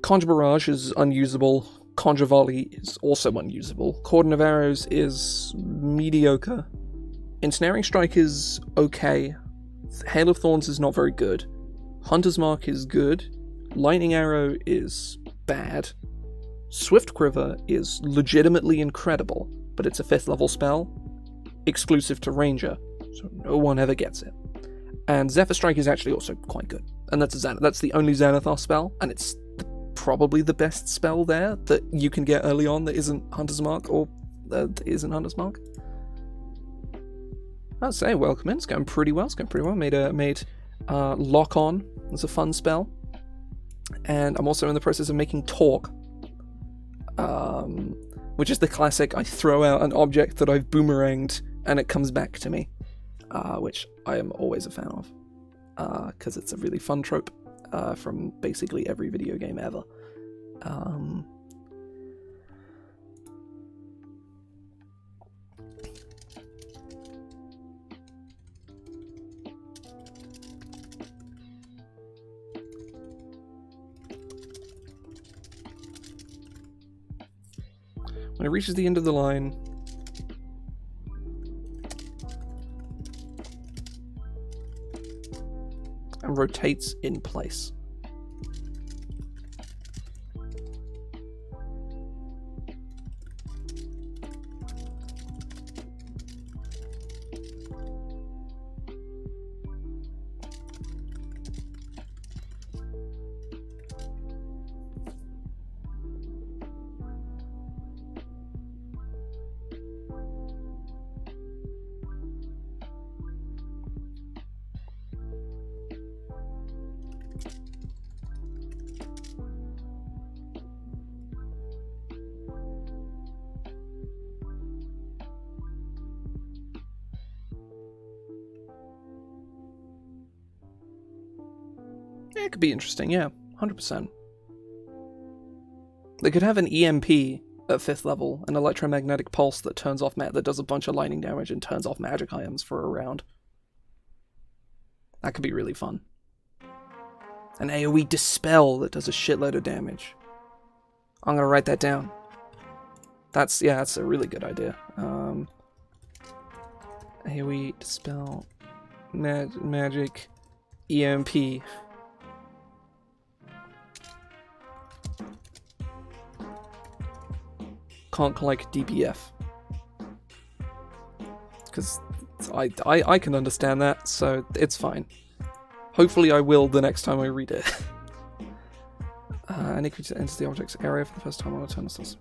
Conjure Barrage is unusable. Conjure Volley is also unusable. Cordon of Arrows is mediocre. Ensnaring Strike is okay. Hail of Thorns is not very good. Hunter's Mark is good. Lightning Arrow is bad. Swift Quiver is legitimately incredible, but it's a 5th level spell, exclusive to Ranger, so no one ever gets it. And Zephyr Strike is actually also quite good, and that's the only Xanathar spell, and it's probably the best spell there that you can get early on that isn't Hunter's Mark, or that isn't Hunter's Mark. I'd say welcome in, it's going pretty well, Made Lock On, it's a fun spell, and I'm also in the process of making Talk, which is the classic, I throw out an object that I've boomeranged and it comes back to me, which I am always a fan of, because it's a really fun trope from basically every video game ever. When it reaches the end of the line, and rotates in place. Yeah, it could be interesting, yeah, 100%. They could have an EMP at 5th level, an electromagnetic pulse that turns off that does a bunch of lightning damage and turns off magic items for a round. That could be really fun. An AoE Dispel that does a shitload of damage. I'm gonna write that down. That's a really good idea. AoE Dispel Magic EMP. Can't like DPF. Because I can understand that, so it's fine. Hopefully I will the next time I read it. Any creature that enters the object's area for the first time on a turn this.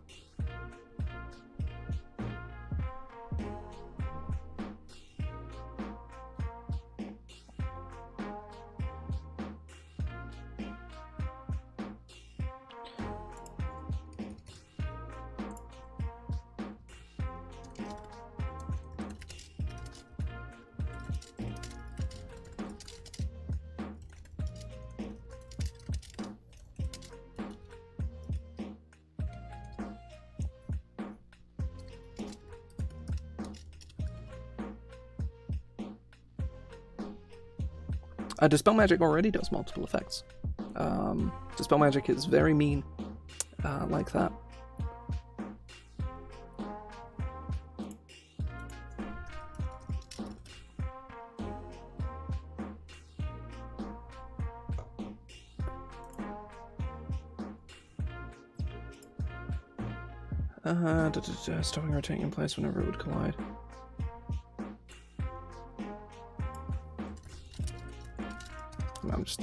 Dispel Magic already does multiple effects. Dispel Magic is very mean like that. Stopping rotating in place whenever it would collide. I'm just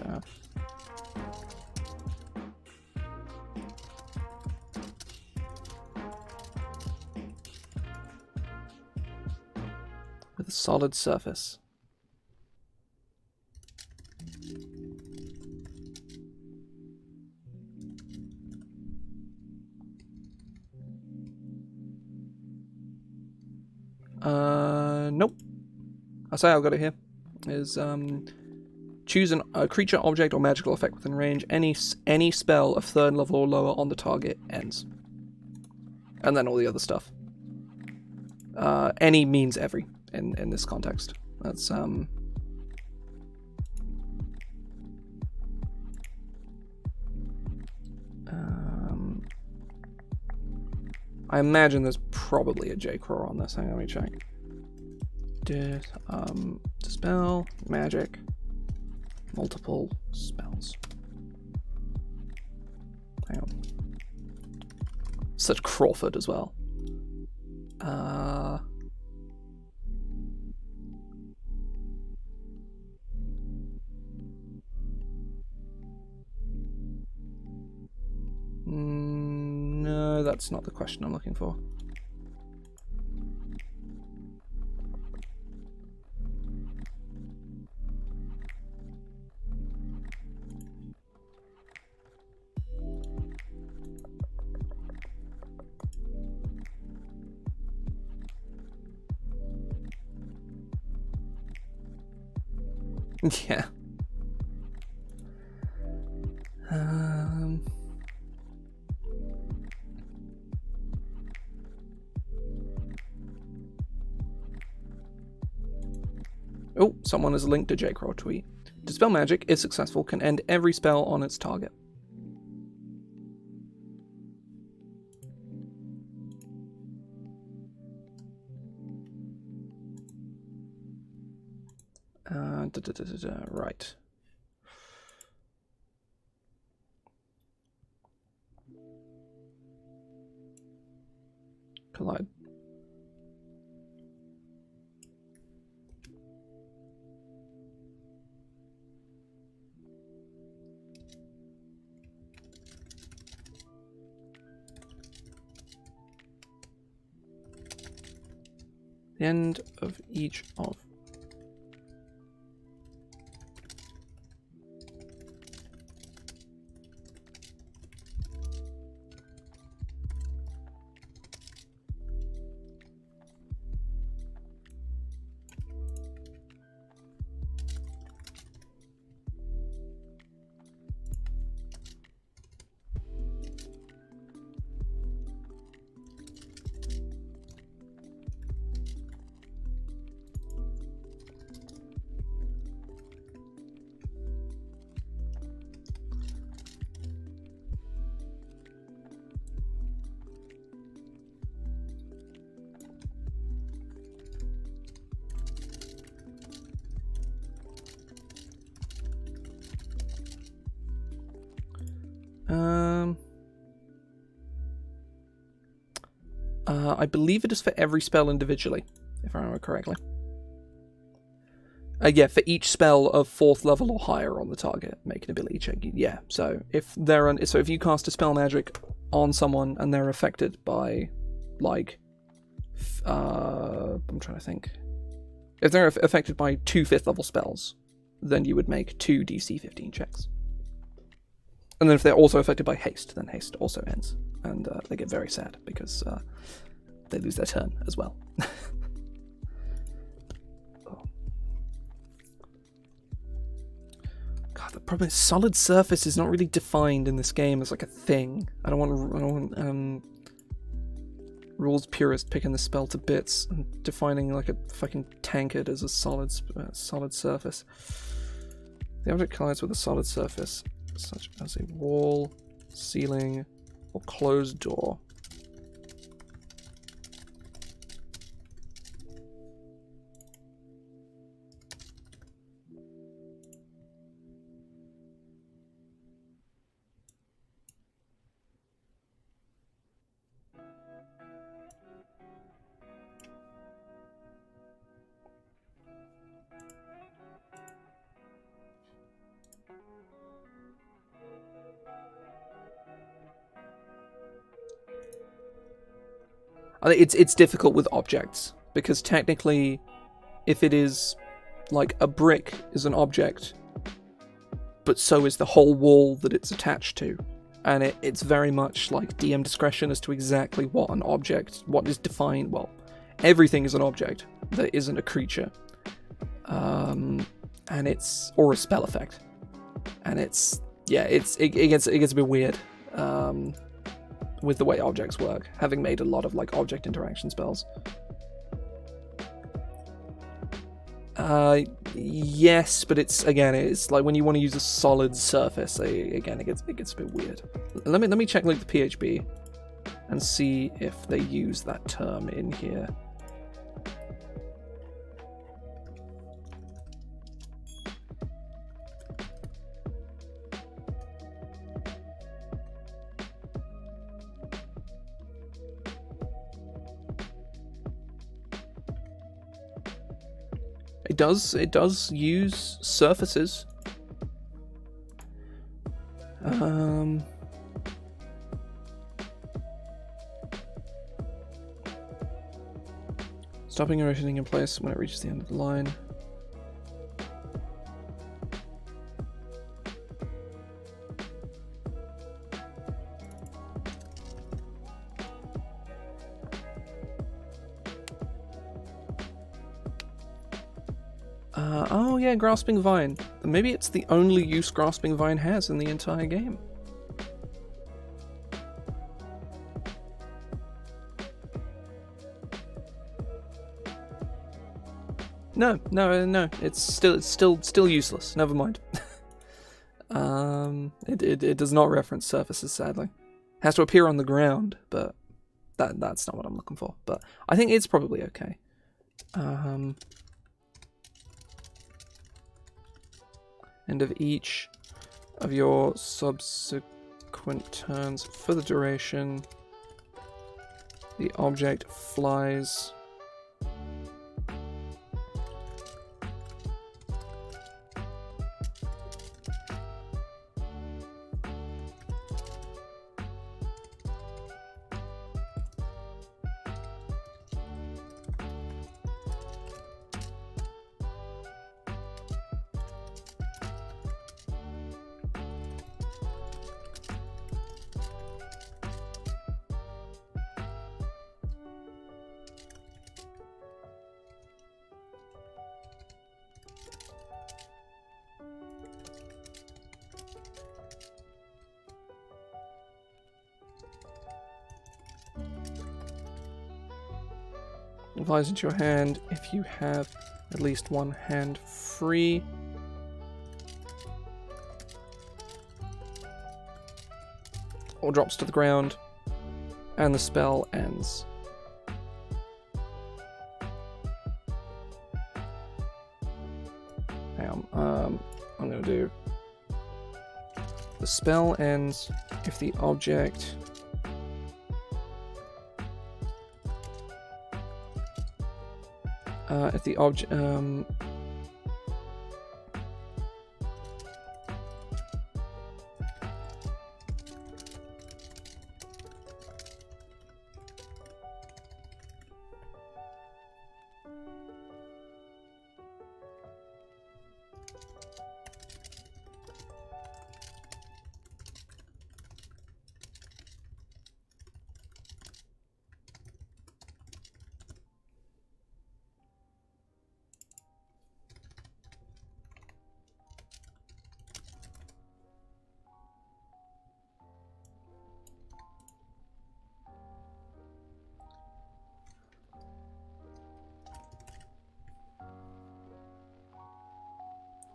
with a solid surface. Nope. I say I've got it here. Is choose a creature, object, or magical effect within range. Any spell of 3rd level or lower on the target ends. And then all the other stuff. Any means every in this context. That's I imagine there's probably a J-Craw on this. Hang on, let me check. Dispel Magic. Multiple spells. Hang on. Such Crawford as well. No, that's not the question I'm looking for. Yeah. Oh, someone has linked a J-Craw tweet. Dispel Magic, if successful, can end every spell on its target. Right. Collide. The end of each of. I believe it is for every spell individually, if I remember correctly. Yeah, for each spell of 4th level or higher on the target, make an ability check. Yeah, so if you cast Dispel Magic on someone and they're affected by, like, I'm trying to think. If they're affected by 2 5th level spells, then you would make 2 DC 15 checks. And then if they're also affected by Haste, then Haste also ends. And they get very sad because they lose their turn as well. Oh. God, the problem is solid surface is not really defined in this game as like a thing. I don't want rules purist picking the spell to bits and defining like a fucking tankard as a solid surface. The object collides with a solid surface, such as a wall, ceiling, or closed door. It's difficult with objects, because technically, if it is, like, a brick is an object, but so is the whole wall that it's attached to, and it's very much, like, DM discretion as to exactly what an object, what is defined, well, everything is an object that isn't a creature, and it's, or a spell effect, and it gets a bit weird, with the way objects work, having made a lot of like object interaction spells. Yes, but it's like when you want to use a solid surface, again it gets a bit weird. Let me check like the PHB and see if they use that term in here. It does use surfaces. Stopping and rotating in place when it reaches the end of the line. Oh yeah, Grasping Vine. Maybe it's the only use Grasping Vine has in the entire game. No. It's still useless. Never mind. It does not reference surfaces, sadly. It has to appear on the ground, but that's not what I'm looking for. But I think it's probably okay. End of each of your subsequent turns for the duration. The object flies flies into your hand if you have at least one hand free. Or drops to the ground, and the spell ends. Hang on, I'm gonna do... The spell ends if the object... if the object...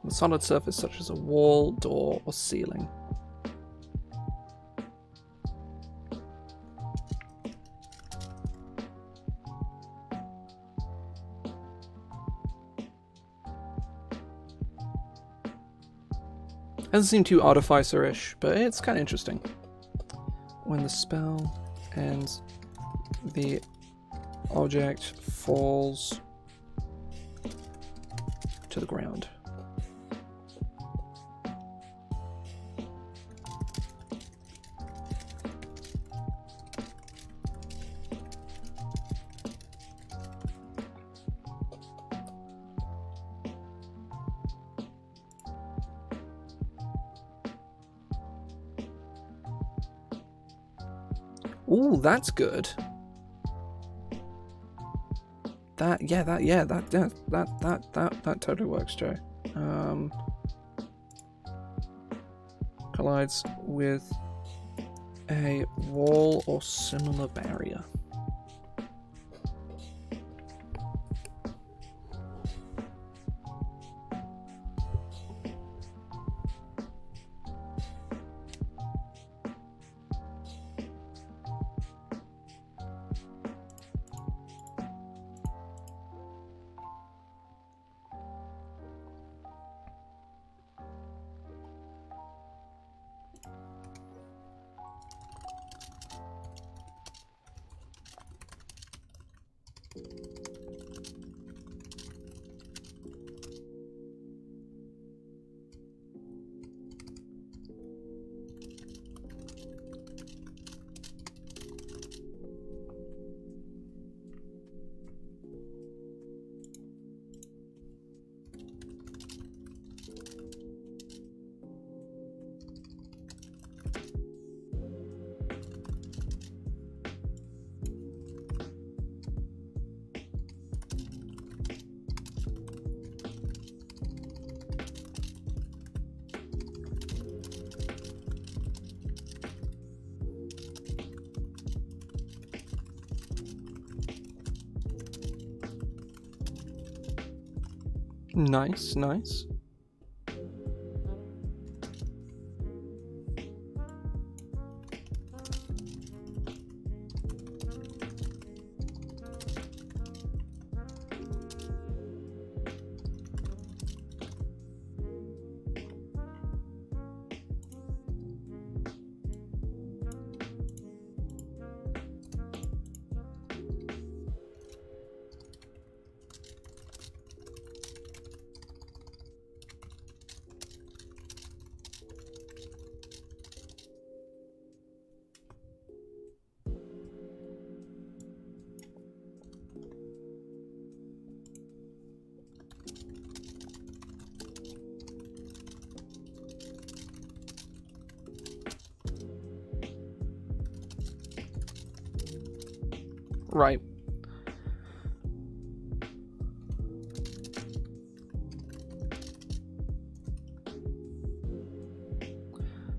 a solid surface such as a wall, door, or ceiling. Doesn't seem too Artificer-ish, but it's kind of interesting. When the spell ends, the object falls to the ground. Ooh, that's good. That totally works, Joe. Collides with a wall or similar barrier. Nice, nice. Right.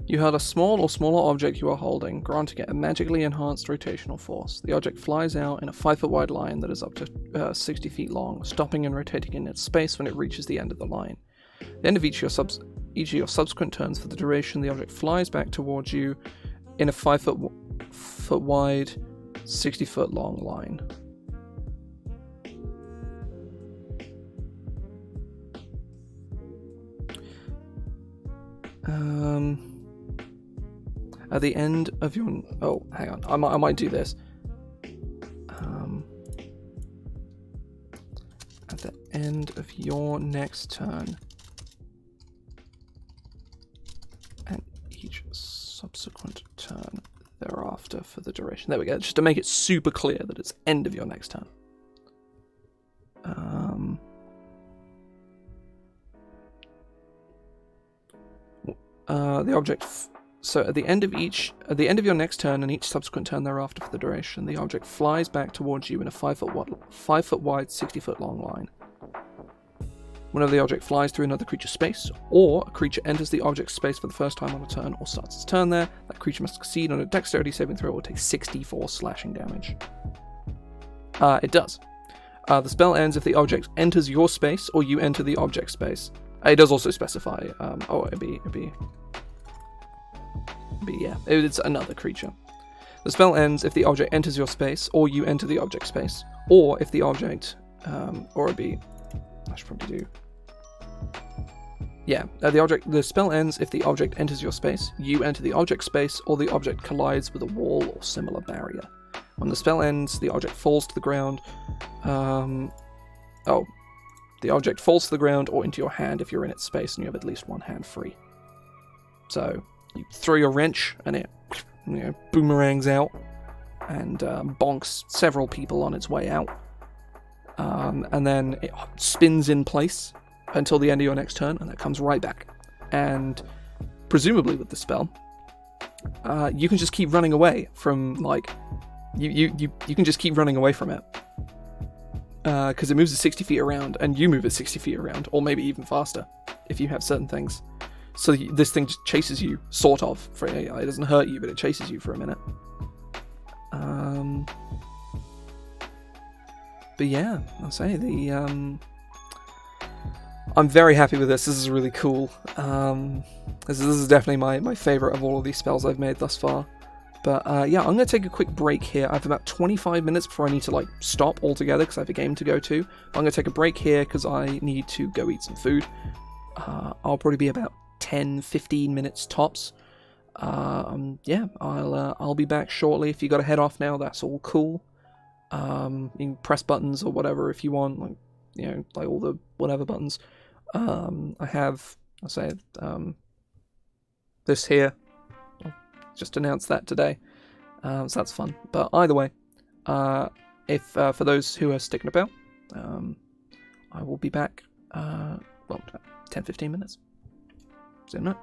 You held a small or smaller object you are holding, granting it a magically enhanced rotational force. The object flies out in a 5-foot wide line that is up to 60 feet long, stopping and rotating in its space when it reaches the end of the line. At the end of each of your subsequent turns for the duration, the object flies back towards you in a 5-foot wide, 60-foot long line. At the end of your... Oh, hang on. I might do this. At the end of your next turn, and each subsequent turn thereafter for the duration. There we go. Just to make it super clear that it's end of your next turn. The object... So at the end of your next turn and each subsequent turn thereafter for the duration, the object flies back towards you in a 5-foot wide, 60-foot long line. Whenever the object flies through another creature's space, or a creature enters the object's space for the first time on a turn or starts its turn there, that creature must succeed on a dexterity saving throw or take 64 slashing damage. It does. The spell ends if the object enters your space or you enter the object space. It does also specify, it's another creature. The spell ends if the object enters your space or you enter the object space, or if the object, I should probably do. Yeah, the spell ends if the object enters your space, you enter the object space, or the object collides with a wall or similar barrier. When the spell ends, the object falls to the ground. The object falls to the ground or into your hand if you're in its space and you have at least one hand free. So you throw your wrench and it boomerangs out and bonks several people on its way out. And then it spins in place until the end of your next turn, and it comes right back. And presumably with the spell, you can just keep running away from, you can just keep running away from it. Because it moves at 60 feet around, and you move at 60 feet around, or maybe even faster, if you have certain things. So this thing just chases you, sort of. It doesn't hurt you, but it chases you for a minute. But yeah, I'll say I'm very happy with this. This is really cool. This is definitely my favorite of all of these spells I've made thus far. But yeah, I'm going to take a quick break here. I have about 25 minutes before I need to stop altogether because I have a game to go to. I'm going to take a break here because I need to go eat some food. I'll probably be about 10-15 minutes tops. Yeah, I'll be back shortly. If you got to head off now, that's all cool. You can press buttons or whatever if you want, all the whatever buttons. I have, this here. I'll just announced that today, so that's fun. But either way, if for those who are sticking about, I will be back. 10-15 minutes. See you in a minute.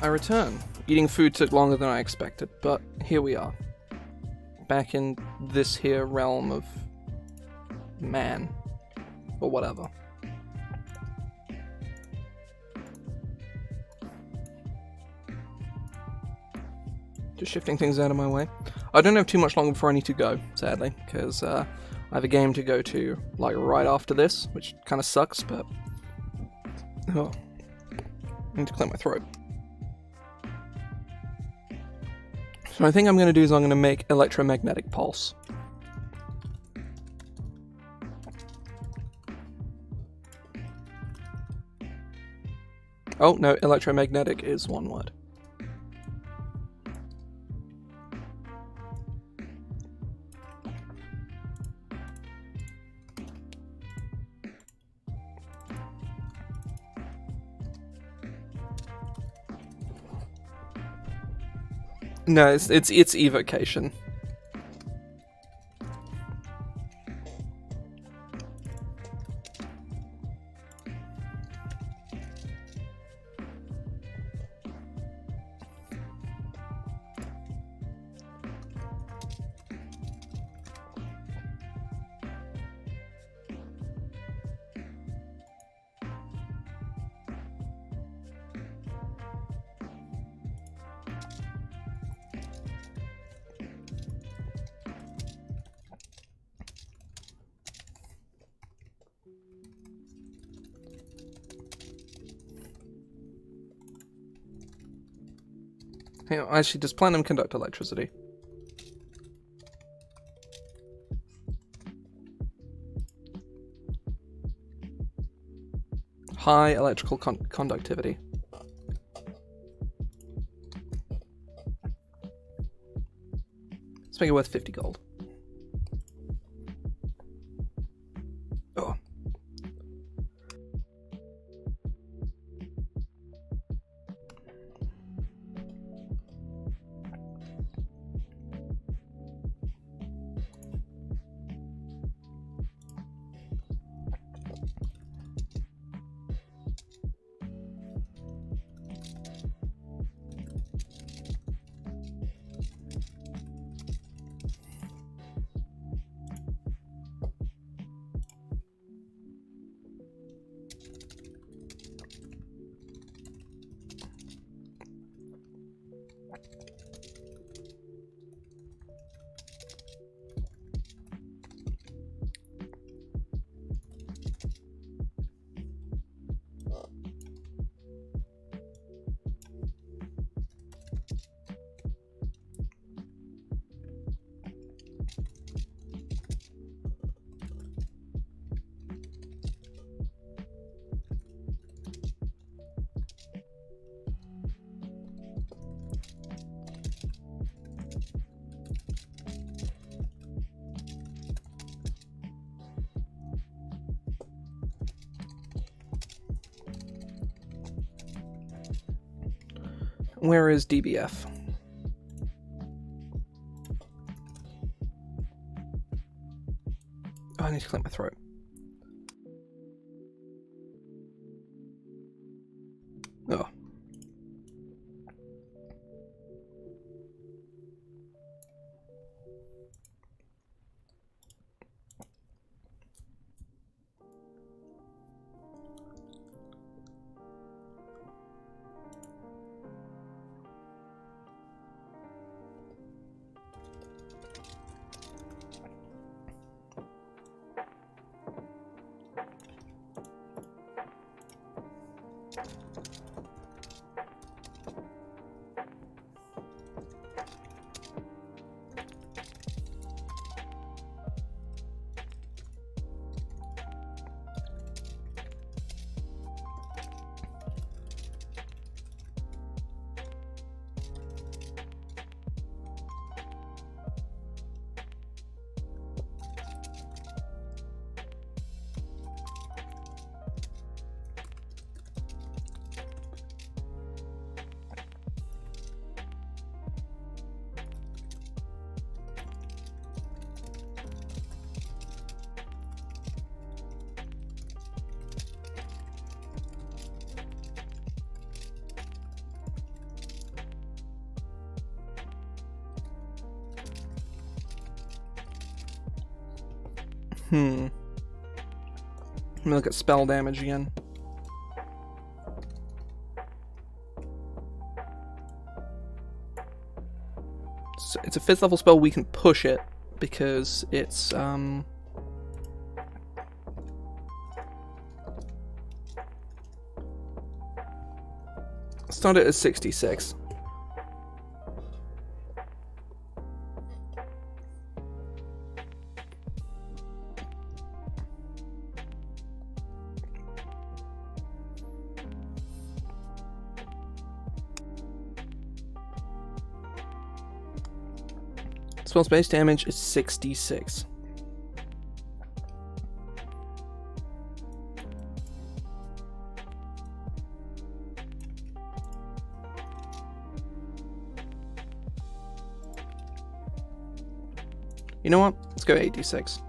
I return. Eating food took longer than I expected, but here we are. Back in this here realm of man. Or whatever. Just shifting things out of my way. I don't have too much longer before I need to go, sadly, because I have a game to go to, like, right after this, which kind of sucks, but... Oh. I need to clear my throat. So I think I'm going to do is I'm going to make electromagnetic pulse. Oh, no, electromagnetic is one word. No, it's evocation. Hey, actually, does platinum conduct electricity? High electrical conductivity. Let's make it worth 50 gold. Oh. Where is DBF? Oh, I need to clear my throat. Oh. Let me look at spell damage again. So it's a 5th level spell, we can push it because it's started at 66. Spell's base damage is 66. You know what? Let's go 86.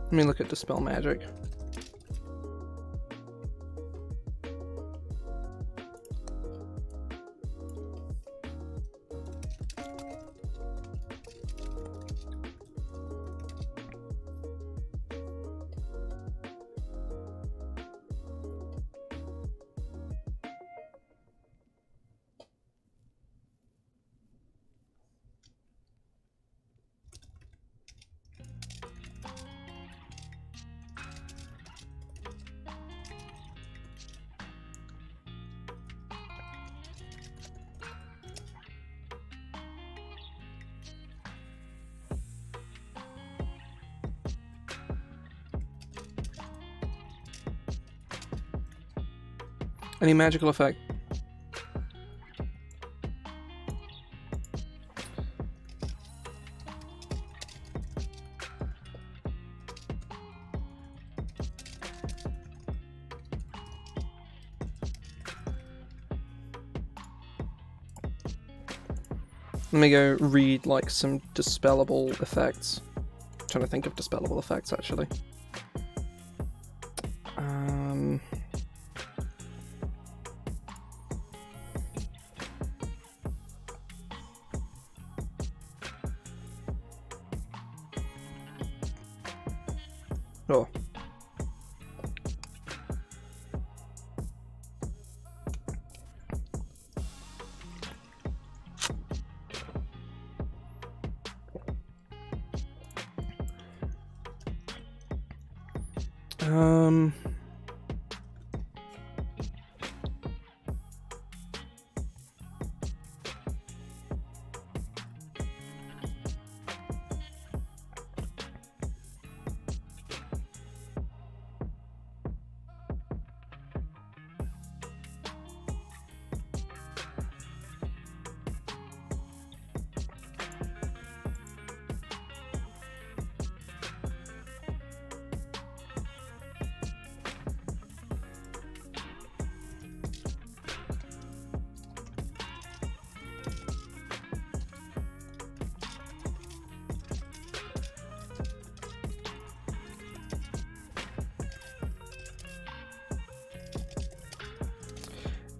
Let me look at Dispel Magic. Any magical effect? Let me go read like some dispellable effects. I'm trying to think of dispellable effects actually. Oh.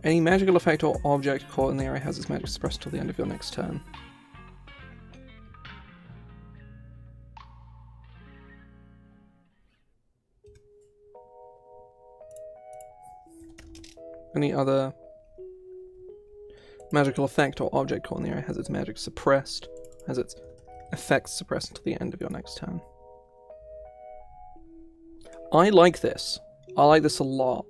Any magical effect or object caught in the area has its magic suppressed until the end of your next turn. Any other magical effect or object caught in the area has its magic suppressed, has its effects suppressed until the end of your next turn. I like this. I like this a lot.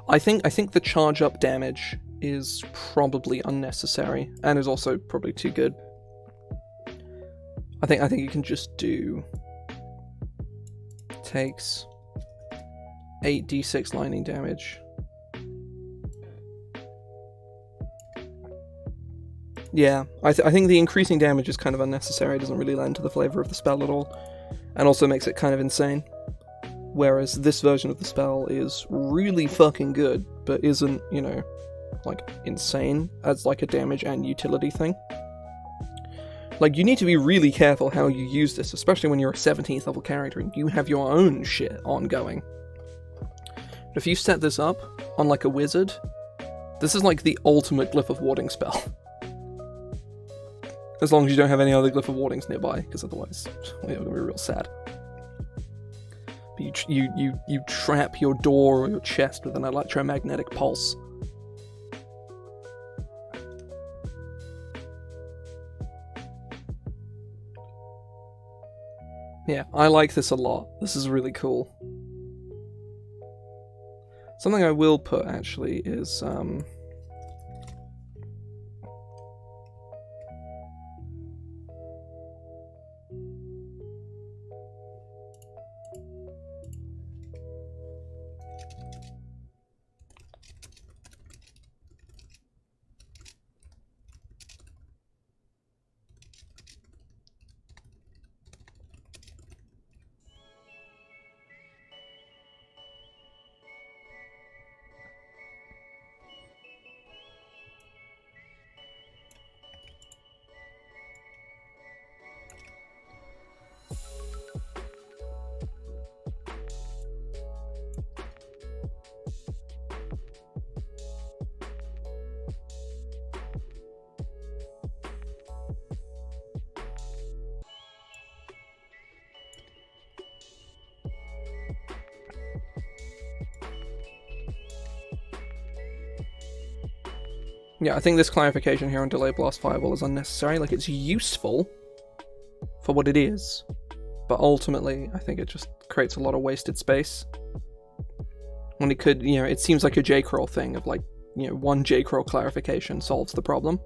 I think the charge up damage is probably unnecessary and is also probably too good. I think you can just do takes 8d6 lightning damage. Yeah, I think the increasing damage is kind of unnecessary. It doesn't really lend to the flavor of the spell at all, and also makes it kind of insane. Whereas this version of the spell is really fucking good, but isn't, you know, like, insane as like a damage and utility thing. Like, you need to be really careful how you use this, especially when you're a 17th level character and you have your own shit ongoing. But if you set this up on like a wizard, this is like the ultimate Glyph of Warding spell. As long as you don't have any other Glyph of Wardings nearby, because otherwise we're going to be real sad. But you trap your door or your chest with an electromagnetic pulse. Yeah, I like this a lot. This is really cool. Something I will put, actually, is... Yeah, I think this clarification here on Delay Blast Fireball is unnecessary. Like, it's useful for what it is, but ultimately, I think it just creates a lot of wasted space. When it could, you know, it seems like a J-Crawl thing of, like, you know, one J-Crawl clarification solves the problem.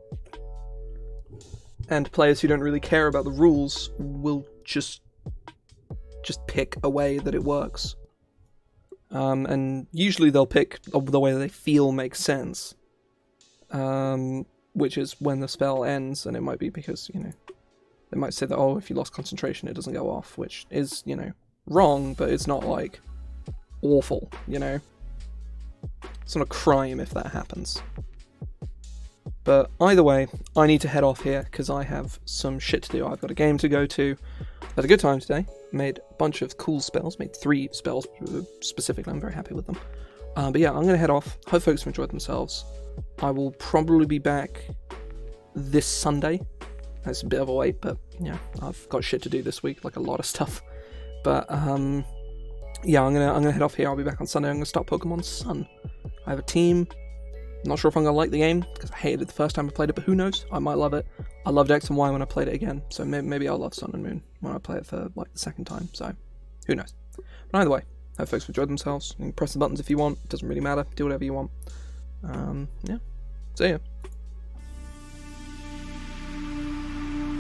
And players who don't really care about the rules will just pick a way that it works. And usually they'll pick the way they feel makes sense. Which is when the spell ends, and it might be because, you know, they might say that, oh, if you lost concentration it doesn't go off, which is, you know, wrong, but it's not, like, awful, you know? It's not a crime if that happens. But either way, I need to head off here, because I have some shit to do. I've got a game to go to. Had a good time today. Made a bunch of cool spells. Made 3 spells specifically. I'm very happy with them. But yeah, I'm going to head off. Hope folks have enjoyed themselves. I will probably be back this Sunday. That's a bit of a wait, but yeah, I've got shit to do this week, like a lot of stuff. But yeah, I'm gonna head off here. I'll be back on Sunday. I'm gonna start Pokemon Sun. I have a team. I'm not sure if I'm gonna like the game because I hated it the first time I played it, but who knows? I might love it. I loved X and Y when I played it again, so maybe I'll love Sun and Moon when I play it for like the second time. So who knows? But either way, hope folks have enjoyed themselves. You can press the buttons if you want. It doesn't really matter. Do whatever you want. Yeah. See ya.